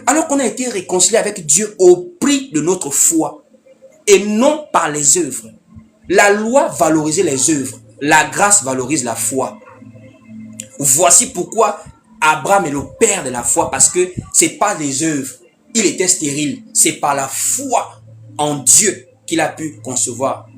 Alors qu'on a été réconcilié avec Dieu au prix de notre foi et non par les œuvres. La loi valorisait les œuvres. La grâce valorise la foi. Voici pourquoi Abraham est le père de la foi, parce que c'est pas les œuvres. Il était stérile. C'est par la foi en Dieu qu'il a pu concevoir.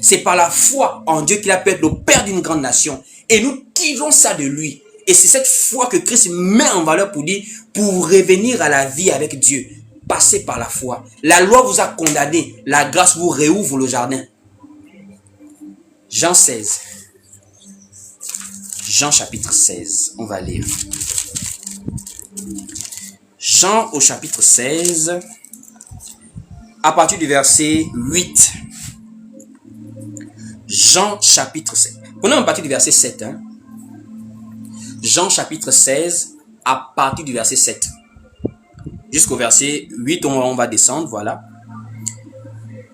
C'est par la foi en Dieu qu'il a pu être le père d'une grande nation. Et nous tirons ça de lui. Et c'est cette foi que Christ met en valeur pour dire, pour revenir à la vie avec Dieu. Passez par la foi. La loi vous a condamné. La grâce vous réouvre le jardin. Jean 16. Jean chapitre 16. On va lire. Jean au chapitre 16. À partir du verset 8. Jean chapitre 16. Prenons à partir du verset 7. Jean chapitre 16. À partir du verset 7. Jusqu'au verset 8, on va descendre, voilà.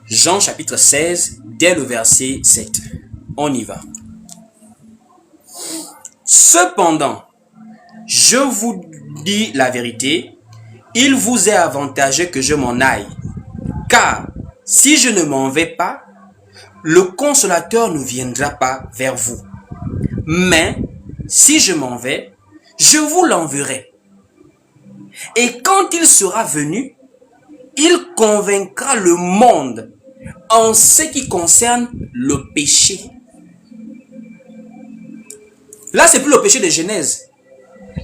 Jean chapitre 16, dès le verset 7. On y va. Cependant, je vous dis la vérité, il vous est avantageux que je m'en aille. Car si je ne m'en vais pas, le consolateur ne viendra pas vers vous. Mais si je m'en vais, je vous l'enverrai. Et quand il sera venu, il convaincra le monde en ce qui concerne le péché. Là, c'est plus le péché de Genèse.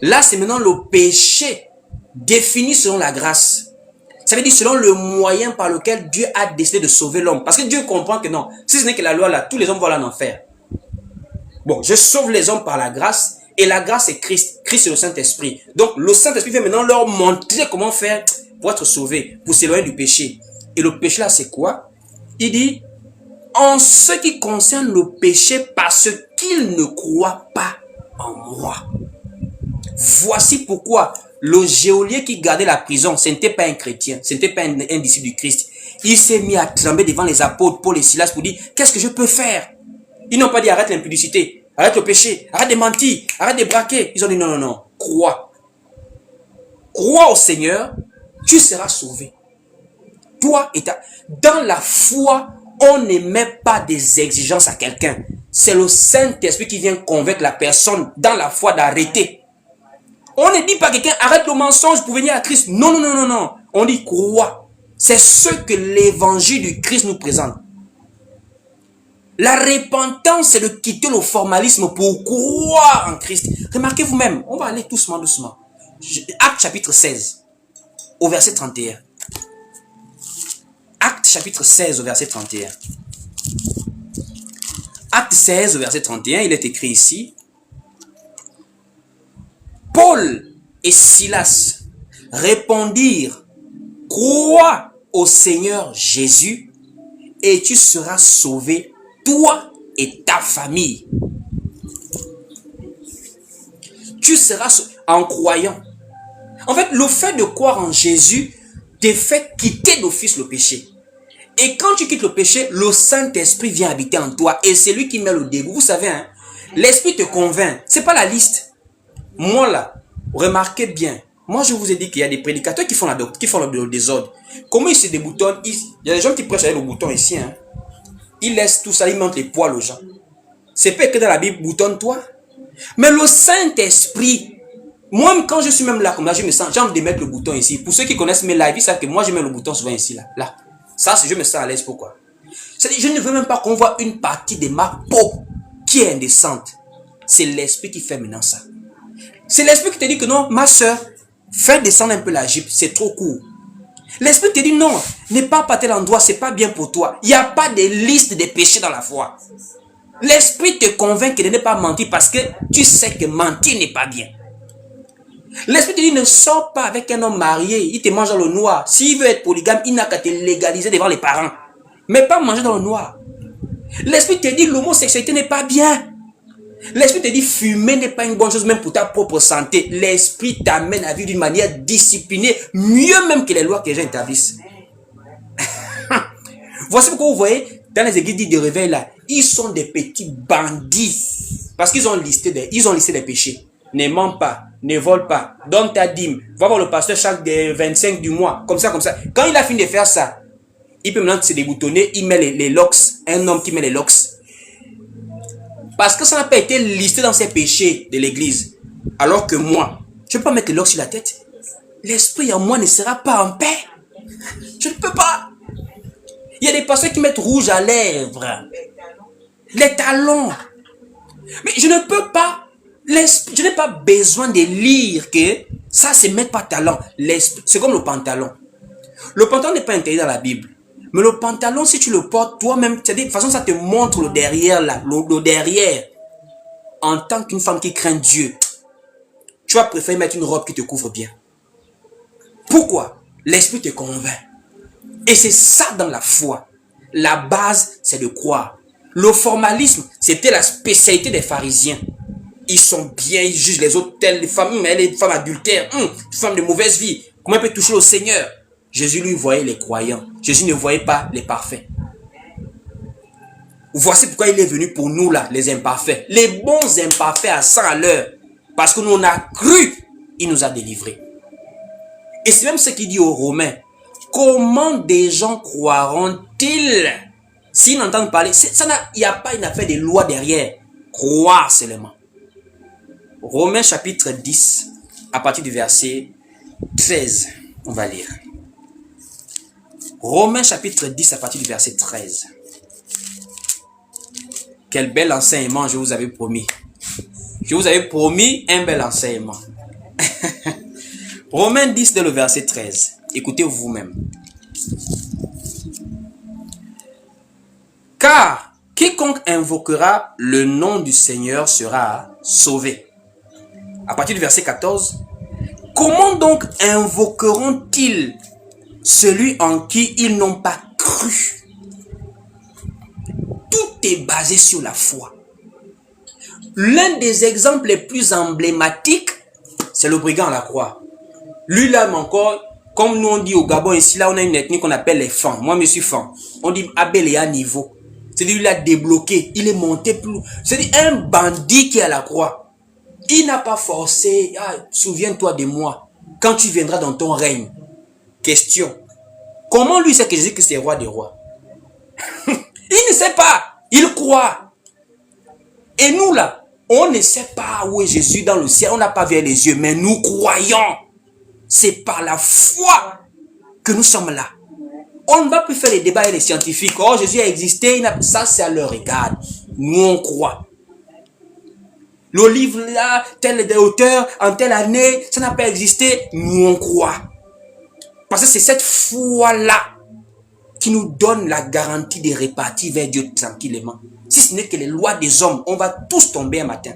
Là, c'est maintenant le péché défini selon la grâce. Ça veut dire selon le moyen par lequel Dieu a décidé de sauver l'homme. Parce que Dieu comprend que non, si ce n'est que la loi là, tous les hommes vont aller en enfer. Bon, je sauve les hommes par la grâce. Et la grâce c'est Christ. Christ c'est le Saint-Esprit. Donc le Saint-Esprit vient maintenant leur montrer comment faire pour être sauvé, pour s'éloigner du péché. Et le péché là c'est quoi? Il dit, en ce qui concerne le péché, parce qu'ils ne croient pas en moi. Voici pourquoi le geôlier qui gardait la prison, ce n'était pas un chrétien, ce n'était pas un disciple du Christ. Il s'est mis à trembler devant les apôtres, Paul et Silas, pour dire, qu'est-ce que je peux faire? Ils n'ont pas dit, arrête l'impudicité, arrête le péché, arrête de mentir, arrête de braquer. Ils ont dit, non, non, non, crois. Crois au Seigneur, tu seras sauvé. Toi et ta... Dans la foi, on ne met pas des exigences à quelqu'un. C'est le Saint-Esprit qui vient convaincre la personne dans la foi d'arrêter. On ne dit pas à quelqu'un, arrête le mensonge pour venir à Christ. Non, non, non, non, non. On dit crois. C'est ce que l'évangile du Christ nous présente. La repentance, c'est de quitter le formalisme pour croire en Christ. Remarquez vous-même, on va aller doucement, doucement. Acte chapitre 16, au verset 31. Acte chapitre 16 au verset 31. Acte 16 au verset 31, il est écrit ici. Paul et Silas répondirent, crois au Seigneur Jésus et tu seras sauvé, toi et ta famille. Tu seras sauvé en croyant. En fait, le fait de croire en Jésus te fait quitter d'office le péché. Et quand tu quittes le péché, le Saint-Esprit vient habiter en toi. Et c'est lui qui met le dégoût. Vous savez, hein, l'Esprit te convainc. Ce n'est pas la liste. Moi là, remarquez bien. Moi, je vous ai dit qu'il y a des prédicateurs qui font le désordre. Comment ils se déboutonnent? Il y a des gens qui prêchent avec le bouton ici. Hein. Ils laissent tout ça, ils montent les poils aux gens. C'est pas écrit dans la Bible, boutonne-toi. Mais le Saint-Esprit... Moi, quand je suis même là, comme là, je me sens, j'ai envie de mettre le bouton ici. Pour ceux qui connaissent mes lives, ils savent que moi, je mets le bouton souvent ici, là. Ça, je me sens à l'aise. Pourquoi? C'est-à-dire, je ne veux même pas qu'on voit une partie de ma peau qui est indécente. C'est l'Esprit qui fait maintenant ça. C'est l'Esprit qui te dit que non, ma soeur, fais descendre un peu la jupe, c'est trop court. L'Esprit te dit non, n'aie pas à tel endroit, c'est pas bien pour toi. Il n'y a pas de liste de péchés dans la foi. L'Esprit te convainc de ne pas mentir parce que tu sais que mentir n'est pas bien. L'Esprit te dit, ne sors pas avec un homme marié, il te mange dans le noir. S'il veut être polygame, il n'a qu'à te légaliser devant les parents. Mais pas manger dans le noir. L'Esprit te dit, l'homosexualité n'est pas bien. L'Esprit te dit, fumer n'est pas une bonne chose, même pour ta propre santé. L'Esprit t'amène à vivre d'une manière disciplinée, mieux même que les lois que les gens établissent. Voici pourquoi vous voyez, dans les églises de réveil là, ils sont des petits bandits. Parce qu'ils ont listé des péchés. Ne mens pas, ne vole pas, donne ta dîme, va voir le pasteur chaque 25 du mois, comme ça, comme ça. Quand il a fini de faire ça, il peut maintenant se déboutonner, il met les locks, un homme qui met les locks. Parce que ça n'a pas été listé dans ses péchés de l'église. Alors que moi, je ne peux pas mettre les locks sur la tête. L'esprit en moi ne sera pas en paix. Je ne peux pas. Il y a des pasteurs qui mettent rouge à lèvres, les talons. Mais je ne peux pas. Je n'ai pas besoin de lire que ça c'est mettre pas talent. C'est comme le pantalon. Le pantalon n'est pas interdit dans la Bible. Mais le pantalon, si tu le portes toi-même, c'est-à-dire de toute façon ça te montre le derrière là, le derrière. En tant qu'une femme qui craint Dieu, tu vas préférer mettre une robe qui te couvre bien. Pourquoi? L'Esprit te convainc. Et c'est ça dans la foi. La base, c'est de croire. Le formalisme, c'était la spécialité des pharisiens. Ils sont bien, ils jugent les autres telles les femmes, mais les femmes adultères, les femmes de mauvaise vie. Comment elle peut toucher au Seigneur? Jésus lui voyait les croyants. Jésus ne voyait pas les parfaits. Voici pourquoi il est venu pour nous là, les imparfaits. Les bons imparfaits à 100 à l'heure. Parce que nous on a cru, il nous a délivrés. Et c'est même ce qu'il dit aux Romains. Comment des gens croiront-ils s'ils n'entendent parler? Il n'y a pas une affaire de loi derrière. Croire seulement. Romains chapitre 10, à partir du verset 13, on va lire. Romains chapitre 10, à partir du verset 13. Quel bel enseignement je vous avais promis. Je vous avais promis un bel enseignement. Romains 10, dès le verset 13. Écoutez vous-même. Car quiconque invoquera le nom du Seigneur sera sauvé. À partir du verset 14, comment donc invoqueront-ils celui en qui ils n'ont pas cru? Tout est basé sur la foi. L'un des exemples les plus emblématiques, c'est le brigand à la croix. Lui là, encore, comme nous on dit au Gabon, ici là, on a une ethnie qu'on appelle les Fans. Moi, je suis Fan. On dit Abel est à niveau. C'est-à-dire, il a débloqué, il est monté plus. C'est-à-dire, un bandit qui est à la croix. Il n'a pas forcé. Ah, souviens-toi de moi. Quand tu viendras dans ton règne. Question. Comment lui sait que Jésus-Christ est roi des rois? Il ne sait pas. Il croit. Et nous là, on ne sait pas où est Jésus dans le ciel. On n'a pas vu les yeux, mais nous croyons. C'est par la foi que nous sommes là. On ne va plus faire les débats avec les scientifiques. Oh, Jésus a existé. Ça, c'est à leur égard. Nous, on croit. Le livre là, tel auteur, en telle année, ça n'a pas existé. Nous, on croit. Parce que c'est cette foi-là qui nous donne la garantie de repartir vers Dieu tranquillement. Si ce n'est que les lois des hommes, on va tous tomber un matin.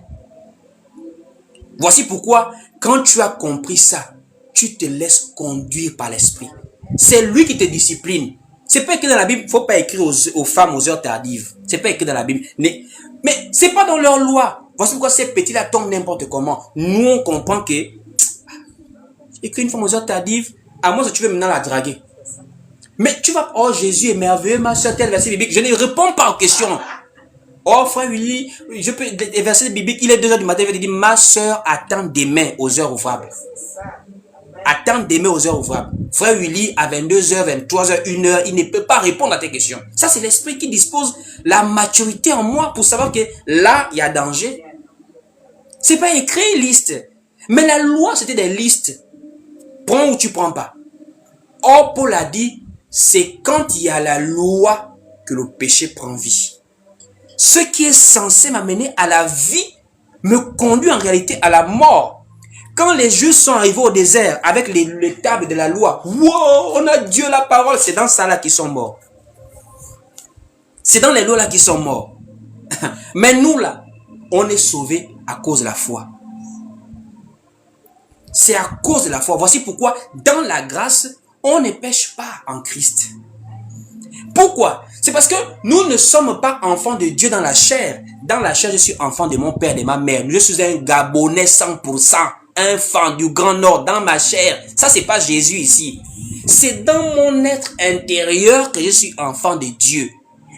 Voici pourquoi, quand tu as compris ça, tu te laisses conduire par l'esprit. C'est lui qui te discipline. C'est pas écrit dans la Bible, il ne faut pas écrire aux femmes aux heures tardives. C'est pas écrit dans la Bible. Mais c'est pas dans leur loi. Voici pourquoi ces petits-là tombent n'importe comment. Nous, on comprend que écrit une femme aux heures tardives, à moins que tu veux maintenant la draguer. Mais tu vas, oh Jésus est merveilleux, ma soeur, tel verset biblique. Je ne réponds pas aux questions. Oh frère Willy, je peux, les versets bibliques, il est 2 heures du matin, il va te dire, ma soeur attend demain aux heures ouvrables. Attends demain aux heures ouvrables. Frère Willy, à 22h, 23h, 1h, il ne peut pas répondre à tes questions. Ça, c'est l'esprit qui dispose la maturité en moi pour savoir que là, il y a danger. C'est pas écrit liste. Mais la loi, c'était des listes. Prends ou tu prends pas. Or, Paul a dit, c'est quand il y a la loi que le péché prend vie. Ce qui est censé m'amener à la vie me conduit en réalité à la mort. Quand les Juifs sont arrivés au désert avec les tables de la loi, wow, on a Dieu la parole, c'est dans ça là qu'ils sont morts. C'est dans les lois là qu'ils sont morts. Mais nous là, on est sauvés à cause de la foi. C'est à cause de la foi. Voici pourquoi dans la grâce, on ne pêche pas en Christ. Pourquoi? C'est parce que nous ne sommes pas enfants de Dieu dans la chair. Dans la chair, je suis enfant de mon père et de ma mère. Je suis un Gabonais 100%. Enfant du Grand Nord dans ma chair. Ça, c'est pas Jésus ici. C'est dans mon être intérieur que je suis enfant de Dieu.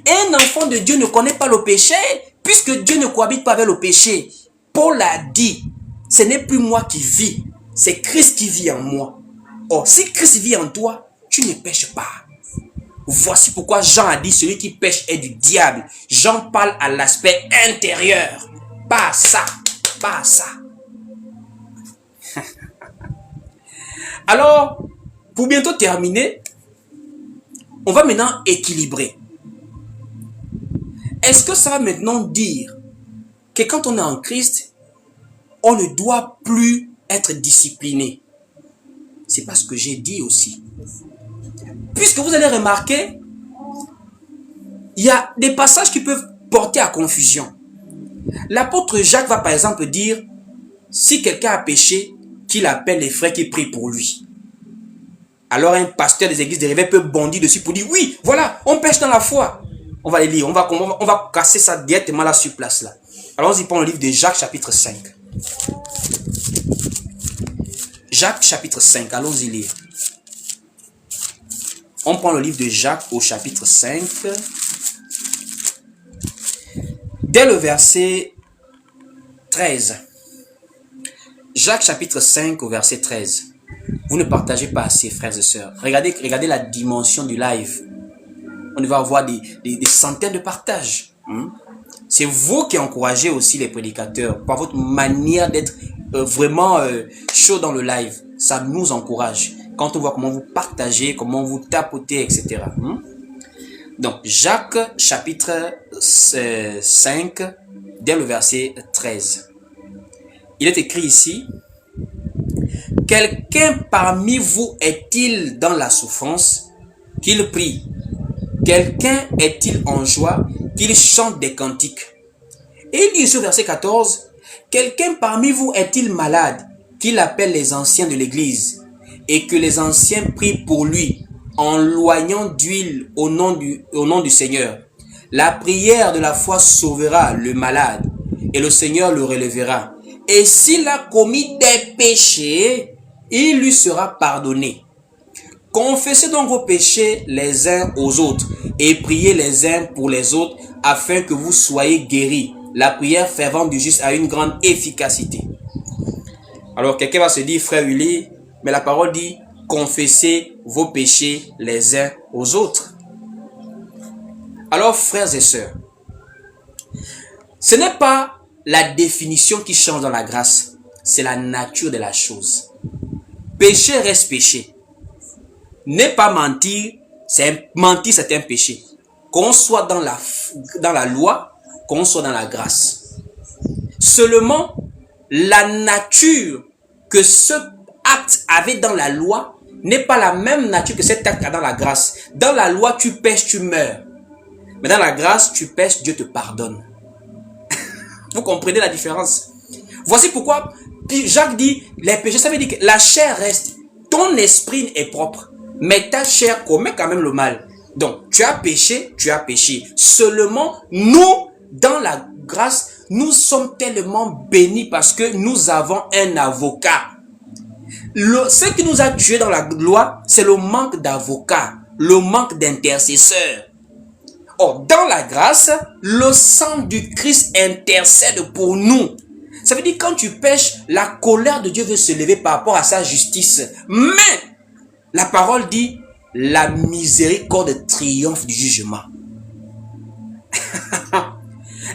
Un enfant de Dieu ne connaît pas le péché, puisque Dieu ne cohabite pas avec le péché. Paul a dit, ce n'est plus moi qui vis, c'est Christ qui vit en moi. Or, si Christ vit en toi, tu ne pêches pas. Voici pourquoi Jean a dit, celui qui pêche est du diable. Jean parle à l'aspect intérieur. Pas à ça, pas à ça. Alors, pour bientôt terminer, on va maintenant équilibrer. Est-ce que ça va maintenant dire que quand on est en Christ, on ne doit plus être discipliné? C'est pas ce que j'ai dit aussi. Puisque vous allez remarquer, il y a des passages qui peuvent porter à confusion. L'apôtre Jacques va par exemple dire, si quelqu'un a péché, qu'il appelle les frères qui prient pour lui. Alors un pasteur des églises de réveil peut bondir dessus pour dire, oui, voilà, on pêche dans la foi. On va les lire, on va casser ça directement là sur place là. Alors on y prend le livre de Jacques chapitre 5. Jacques chapitre 5, allons-y lire. On prend le livre de Jacques au chapitre 5. Dès le verset 13. Jacques chapitre 5 au verset 13. Vous ne partagez pas assez, frères et sœurs. Regardez la dimension du live. On va avoir des centaines de partages. C'est vous qui encouragez aussi les prédicateurs par votre manière d'être vraiment chaud dans le live. Ça nous encourage. Quand on voit comment vous partagez, comment vous tapotez, etc. Donc, Jacques chapitre 5, dès le verset 13. Il est écrit ici, « Quelqu'un parmi vous est-il dans la souffrance, qu'il prie? Quelqu'un est-il en joie, qu'il chante des cantiques? » Et il dit ici au verset 14, « Quelqu'un parmi vous est-il malade, qu'il appelle les anciens de l'église, et que les anciens prient pour lui, en loignant d'huile au nom du Seigneur. La prière de la foi sauvera le malade, et le Seigneur le relèvera. Et s'il a commis des péchés, il lui sera pardonné. Confessez donc vos péchés les uns aux autres et priez les uns pour les autres afin que vous soyez guéris. La prière fervente du juste a une grande efficacité. Alors quelqu'un va se dire, frère Willy, mais la parole dit, confessez vos péchés les uns aux autres. Alors frères et sœurs, ce n'est pas la définition qui change dans la grâce, c'est la nature de la chose. Péché reste péché. Ne pas mentir, mentir c'est un péché. Qu'on soit dans la loi, qu'on soit dans la grâce. Seulement, la nature que ce acte avait dans la loi n'est pas la même nature que cet acte a dans la grâce. Dans la loi, tu pèches, tu meurs. Mais dans la grâce, tu pèches, Dieu te pardonne. Vous comprenez la différence? Voici pourquoi Jacques dit, les péchés, ça veut dire que la chair reste. Ton esprit est propre, mais ta chair commet quand même le mal. Donc, tu as péché, tu as péché. Seulement, nous, dans la grâce, nous sommes tellement bénis parce que nous avons un avocat. Ce qui nous a tués dans la loi, c'est le manque d'avocat, le manque d'intercesseur. Or, dans la grâce, le sang du Christ intercède pour nous. Ça veut dire que quand tu pèches, la colère de Dieu veut se lever par rapport à sa justice. Mais, la parole dit, la miséricorde triomphe du jugement.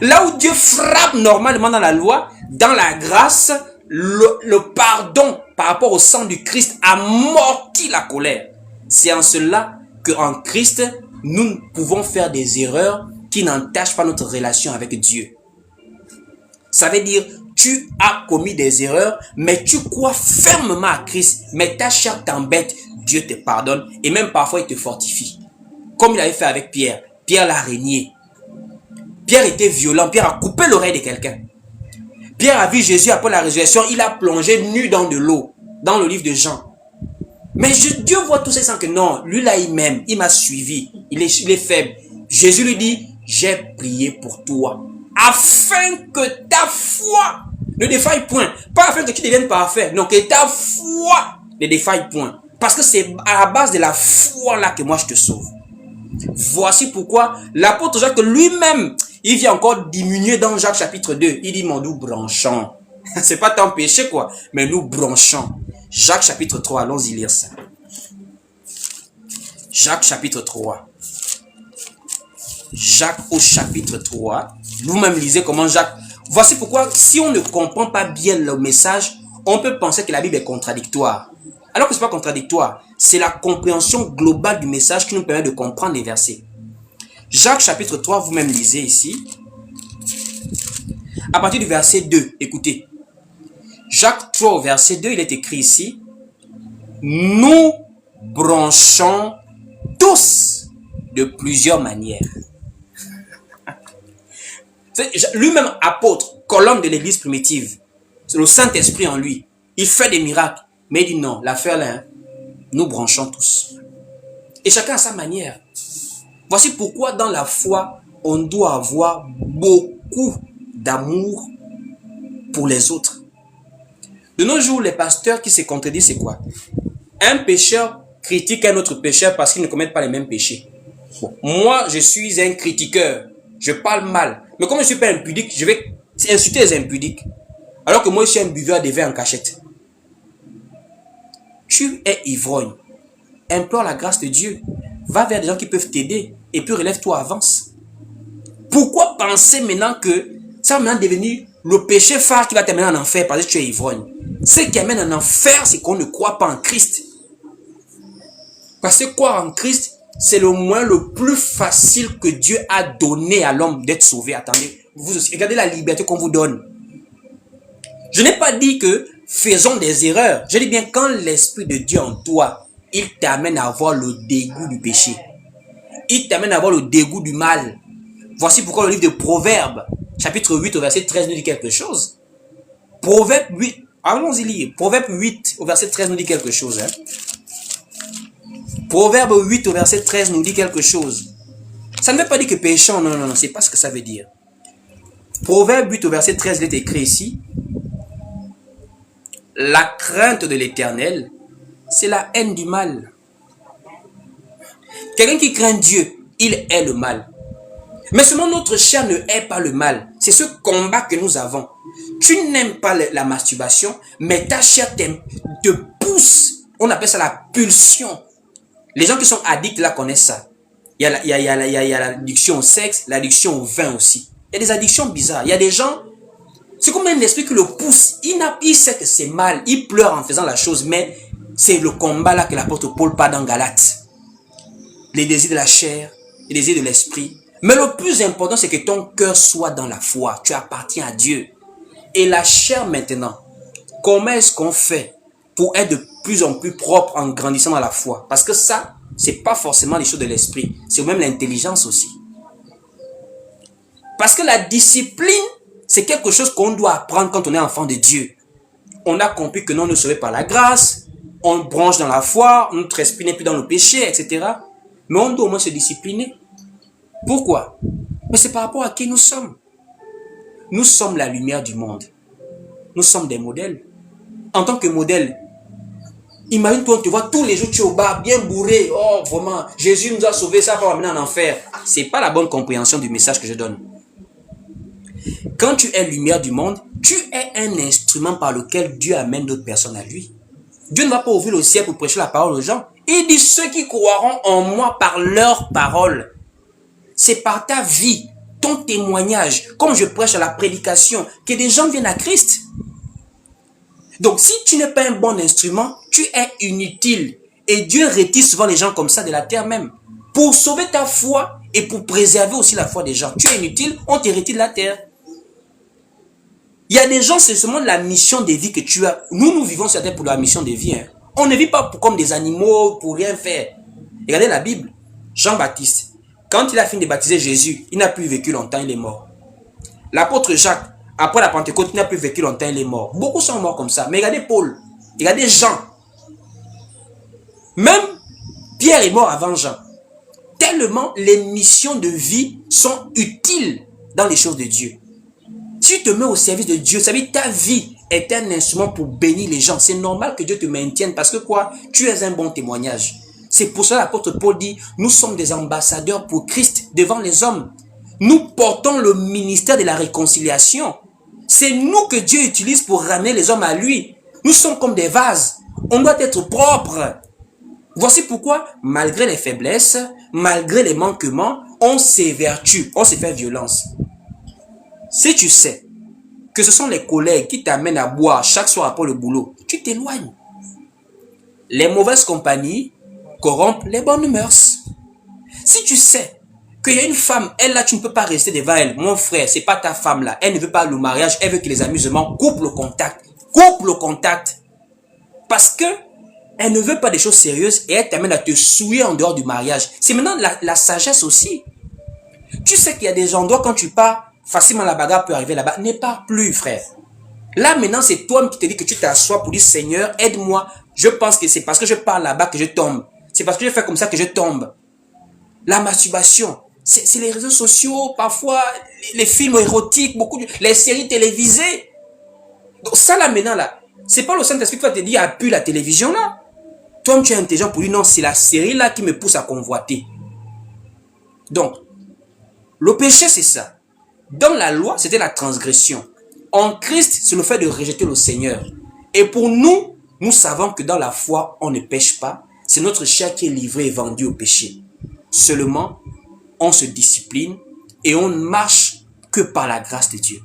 Là où Dieu frappe normalement dans la loi, dans la grâce, le pardon par rapport au sang du Christ amortit la colère. C'est en cela qu'en Christ, nous pouvons faire des erreurs qui n'entachent pas notre relation avec Dieu. Ça veut dire, tu as commis des erreurs, mais tu crois fermement à Christ, mais ta chair t'embête, Dieu te pardonne et même parfois il te fortifie. Comme il avait fait avec Pierre. Pierre l'a régné. Pierre était violent, Pierre a coupé l'oreille de quelqu'un. Pierre a vu Jésus après la résurrection, il a plongé nu dans de l'eau, dans le livre de Jean. Mais Dieu voit tout ça sans que non, lui là il m'aime, il m'a suivi, il est faible. Jésus lui dit, j'ai prié pour toi, afin que ta foi ne défaille point. Pas afin que tu deviennes parfait, non, que ta foi ne défaille point. Parce que c'est à la base de la foi là que moi je te sauve. Voici pourquoi l'apôtre Jacques lui-même, il vient encore diminuer dans Jacques chapitre 2. Il dit, mon nous branchons. C'est pas tant péché quoi, mais nous branchons. Jacques chapitre 3, allons-y lire ça. Jacques chapitre 3. Jacques au chapitre 3. Vous-même lisez comment Jacques... Voici pourquoi, si on ne comprend pas bien le message, on peut penser que la Bible est contradictoire. Alors que ce n'est pas contradictoire. C'est la compréhension globale du message qui nous permet de comprendre les versets. Jacques chapitre 3, vous-même lisez ici. À partir du verset 2, écoutez. Jacques 3, verset 2, il est écrit ici. Nous branchons tous de plusieurs manières. Lui-même apôtre, colonne de l'église primitive. C'est le Saint-Esprit en lui. Il fait des miracles. Mais il dit non, l'affaire là, nous branchons tous. Et chacun à sa manière. Voici pourquoi dans la foi, on doit avoir beaucoup d'amour pour les autres. De nos jours, les pasteurs qui se contredisent, c'est quoi? Un pécheur critique un autre pécheur parce qu'ils ne commettent pas les mêmes péchés. Bon, moi, je suis un critiqueur. Je parle mal. Mais comme je ne suis pas impudique, je vais insulter les impudiques. Alors que moi, je suis un buveur de vin en cachette. Tu es ivrogne. Implore la grâce de Dieu. Va vers des gens qui peuvent t'aider. Et puis relève-toi, avance. Pourquoi penser maintenant que ça va maintenant devenir le péché phare qui va t'amener en enfer parce que tu es ivrogne? Ce qui amène en enfer, c'est qu'on ne croit pas en Christ. Parce que croire en Christ, c'est le moyen le plus facile que Dieu a donné à l'homme d'être sauvé. Attendez, vous aussi, regardez la liberté qu'on vous donne. Je n'ai pas dit que faisons des erreurs. Je dis bien quand l'Esprit de Dieu en toi, il t'amène à avoir le dégoût du péché. Il t'amène à avoir le dégoût du mal. Voici pourquoi le livre de Proverbes, chapitre 8 au verset 13 nous dit quelque chose. Proverbe 8, allons-y lire. Proverbe 8 au verset 13 nous dit quelque chose. Proverbe 8 au verset 13 nous dit quelque chose. Ça ne veut pas dire que péchons, non, c'est pas ce que ça veut dire. Proverbe 8 au verset 13, il est écrit ici. La crainte de l'Éternel, c'est la haine du mal. Quelqu'un qui craint Dieu, il hait le mal. Mais seulement notre chair ne hait pas le mal. C'est ce combat que nous avons. Tu n'aimes pas la masturbation, mais ta chair te pousse. On appelle ça la pulsion. Les gens qui sont addicts là connaissent ça. Il y a l'addiction au sexe, l'addiction au vin aussi. Il y a des addictions bizarres. Il y a des gens, c'est comme un esprit qui le pousse. Il sait que c'est mal. Il pleure en faisant la chose, mais c'est le combat là que l'apôtre Paul parle dans Galates. Les désirs de la chair, les désirs de l'esprit. Mais le plus important, c'est que ton cœur soit dans la foi. Tu appartiens à Dieu. Et la chair maintenant, comment est-ce qu'on fait pour être de plus en plus propre en grandissant dans la foi? Parce que ça, c'est pas forcément les choses de l'esprit. C'est même l'intelligence aussi. Parce que la discipline, c'est quelque chose qu'on doit apprendre quand on est enfant de Dieu. On a compris que non, on est sauvé par la grâce. On branche dans la foi. On ne respire plus dans le péché, etc. Mais on doit au moins se discipliner. Pourquoi? Mais c'est par rapport à qui nous sommes. Nous sommes la lumière du monde. Nous sommes des modèles. En tant que modèle, imagine-toi, on te voit tous les jours, tu es au bar, bien bourré. Oh, vraiment, Jésus nous a sauvés, ça va m'amener en enfer. C'est pas la bonne compréhension du message que je donne. Quand tu es lumière du monde, tu es un instrument par lequel Dieu amène d'autres personnes à lui. Dieu ne va pas ouvrir le ciel pour prêcher la parole aux gens. Il dit ceux qui croiront en moi par leur parole. C'est par ta vie, ton témoignage, comme je prêche à la prédication, que des gens viennent à Christ. Donc, si tu n'es pas un bon instrument, tu es inutile. Et Dieu retire souvent les gens comme ça de la terre même. Pour sauver ta foi et pour préserver aussi la foi des gens. Tu es inutile, on te retire de la terre. Il y a des gens, c'est seulement la mission de vie que tu as. Nous vivons sur la terre pour la mission de vie. Hein. On ne vit pas comme des animaux pour rien faire. Regardez la Bible. Jean-Baptiste, quand il a fini de baptiser Jésus, il n'a plus vécu longtemps, il est mort. L'apôtre Jacques, après la Pentecôte, il n'a plus vécu longtemps, il est mort. Beaucoup sont morts comme ça. Mais regardez Paul, regardez Jean. Même Pierre est mort avant Jean. Tellement les missions de vie sont utiles dans les choses de Dieu. Si tu te mets au service de Dieu, ça veut dire que ta vie est un instrument pour bénir les gens. C'est normal que Dieu te maintienne parce que quoi? Tu es un bon témoignage. C'est pour ça que l'apôtre Paul dit, nous sommes des ambassadeurs pour Christ devant les hommes. Nous portons le ministère de la réconciliation. C'est nous que Dieu utilise pour ramener les hommes à lui. Nous sommes comme des vases. On doit être propre. Voici pourquoi, malgré les faiblesses, malgré les manquements, on s'évertue, on se fait violence. Si tu sais que ce sont les collègues qui t'amènent à boire chaque soir après le boulot, tu t'éloignes. Les mauvaises compagnies corrompent les bonnes mœurs. Si tu sais qu'il y a une femme, elle là, tu ne peux pas rester devant elle. Mon frère, c'est pas ta femme là. Elle ne veut pas le mariage, elle veut que les amusements coupent le contact. Coupe le contact. Parce que elle ne veut pas des choses sérieuses et elle t'amène à te souiller en dehors du mariage. C'est maintenant la sagesse aussi. Tu sais qu'il y a des endroits quand tu pars, facilement la bagarre peut arriver là-bas. Ne pars plus, frère. Là, maintenant, c'est toi qui te dis que tu t'assois pour dire, Seigneur, aide-moi. Je pense que c'est parce que je pars là-bas que je tombe. C'est parce que je fais comme ça que je tombe. La masturbation, c'est les réseaux sociaux, parfois les films érotiques, les séries télévisées. Donc ça là maintenant là, c'est pas le Saint-Esprit qui va te dire appuie la télévision là. Toi tu es intelligent pour dire non, c'est la série là qui me pousse à convoiter. Donc, le péché c'est ça. Dans la loi, c'était la transgression. En Christ, c'est le fait de rejeter le Seigneur. Et pour nous, nous savons que dans la foi, on ne pêche pas. C'est notre chair qui est livrée et vendue au péché. Seulement, on se discipline et on ne marche que par la grâce de Dieu.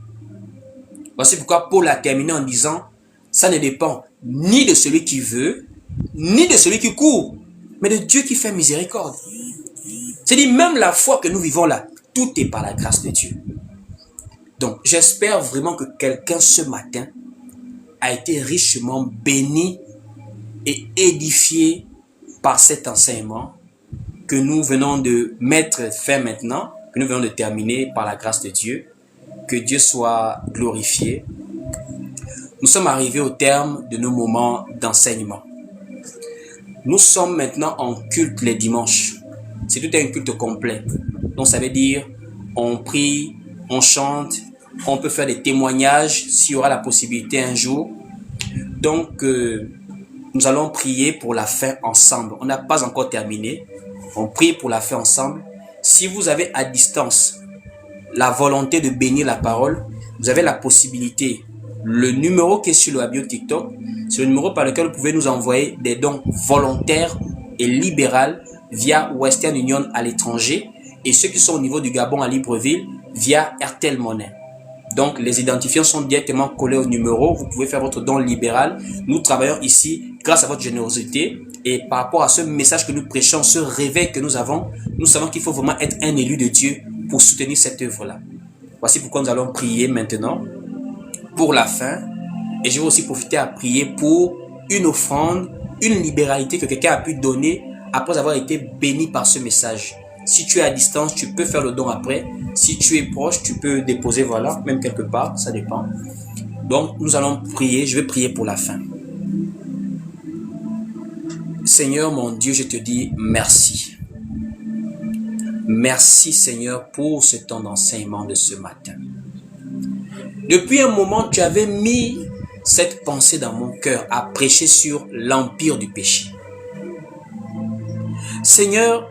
Voici pourquoi Paul a terminé en disant, ça ne dépend ni de celui qui veut, ni de celui qui court, mais de Dieu qui fait miséricorde. C'est-à-dire, même la foi que nous vivons là, tout est par la grâce de Dieu. Donc, j'espère vraiment que quelqu'un ce matin a été richement béni et édifié par cet enseignement que nous venons de mettre fin maintenant, que nous venons de terminer par la grâce de Dieu. Que Dieu soit glorifié. Nous sommes arrivés au terme de nos moments d'enseignement. Nous sommes maintenant en culte les dimanches. C'est tout un culte complet. Donc ça veut dire, on prie, on chante, on peut faire des témoignages s'il y aura la possibilité un jour. Donc, nous allons prier pour la fin ensemble. On n'a pas encore terminé. On prie pour la fin ensemble. Si vous avez à distance la volonté de bénir la parole, vous avez la possibilité. Le numéro qui est sur le bio TikTok, c'est le numéro par lequel vous pouvez nous envoyer des dons volontaires et libéraux via Western Union à l'étranger, et ceux qui sont au niveau du Gabon à Libreville via RTL Monnaie. Donc, les identifiants sont directement collés au numéro. Vous pouvez faire votre don libéral. Nous travaillons ici grâce à votre générosité. Et par rapport à ce message que nous prêchons, ce réveil que nous avons, nous savons qu'il faut vraiment être un élu de Dieu pour soutenir cette œuvre-là. Voici pourquoi nous allons prier maintenant pour la fin. Et je vais aussi profiter à prier pour une offrande, une libéralité que quelqu'un a pu donner après avoir été béni par ce message. Si tu es à distance, tu peux faire le don après. Si tu es proche, tu peux déposer, voilà, même quelque part, ça dépend. Donc, nous allons prier, je vais prier pour la fin. Seigneur, mon Dieu, je te dis merci. Merci, Seigneur, pour ce temps d'enseignement de ce matin. Depuis un moment, tu avais mis cette pensée dans mon cœur à prêcher sur l'empire du péché. Seigneur,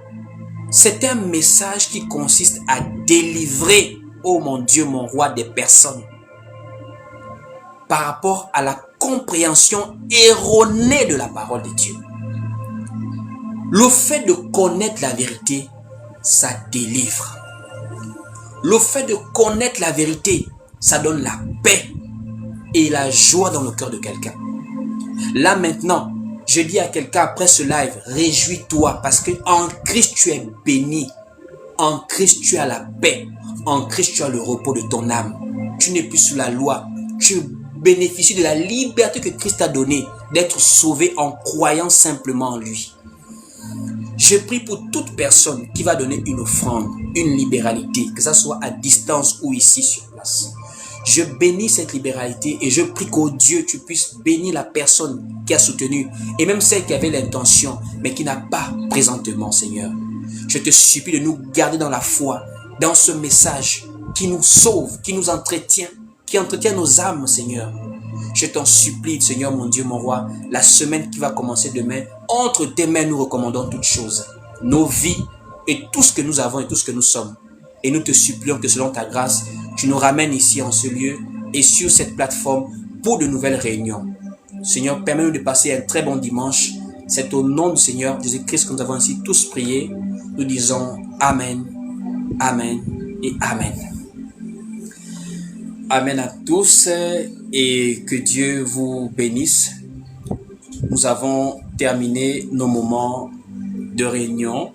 c'est un message qui consiste à délivrer, oh mon Dieu, mon roi, des personnes par rapport à la compréhension erronée de la parole de Dieu. Le fait de connaître la vérité, ça délivre. Le fait de connaître la vérité, ça donne la paix et la joie dans le cœur de quelqu'un. Là maintenant, je dis à quelqu'un après ce live, réjouis-toi parce que en Christ tu es béni. En Christ tu as la paix. En Christ tu as le repos de ton âme. Tu n'es plus sous la loi. Tu bénéficies de la liberté que Christ t'a donnée d'être sauvé en croyant simplement en lui. Je prie pour toute personne qui va donner une offrande, une libéralité, que ça soit à distance ou ici sur place. Je bénis cette libéralité et je prie qu'au Dieu, tu puisses bénir la personne qui a soutenu et même celle qui avait l'intention, mais qui n'a pas présentement, Seigneur. Je te supplie de nous garder dans la foi, dans ce message qui nous sauve, qui nous entretient, qui entretient nos âmes, Seigneur. Je t'en supplie, Seigneur, mon Dieu, mon roi, la semaine qui va commencer demain, entre tes mains, nous recommandons toutes choses, nos vies et tout ce que nous avons et tout ce que nous sommes. Et nous te supplions que selon ta grâce, tu nous ramènes ici en ce lieu et sur cette plateforme pour de nouvelles réunions. Seigneur, permets-nous de passer un très bon dimanche. C'est au nom du Seigneur Jésus-Christ que nous avons ainsi tous prié. Nous disons Amen, Amen et Amen. Amen à tous et que Dieu vous bénisse. Nous avons terminé nos moments de réunion.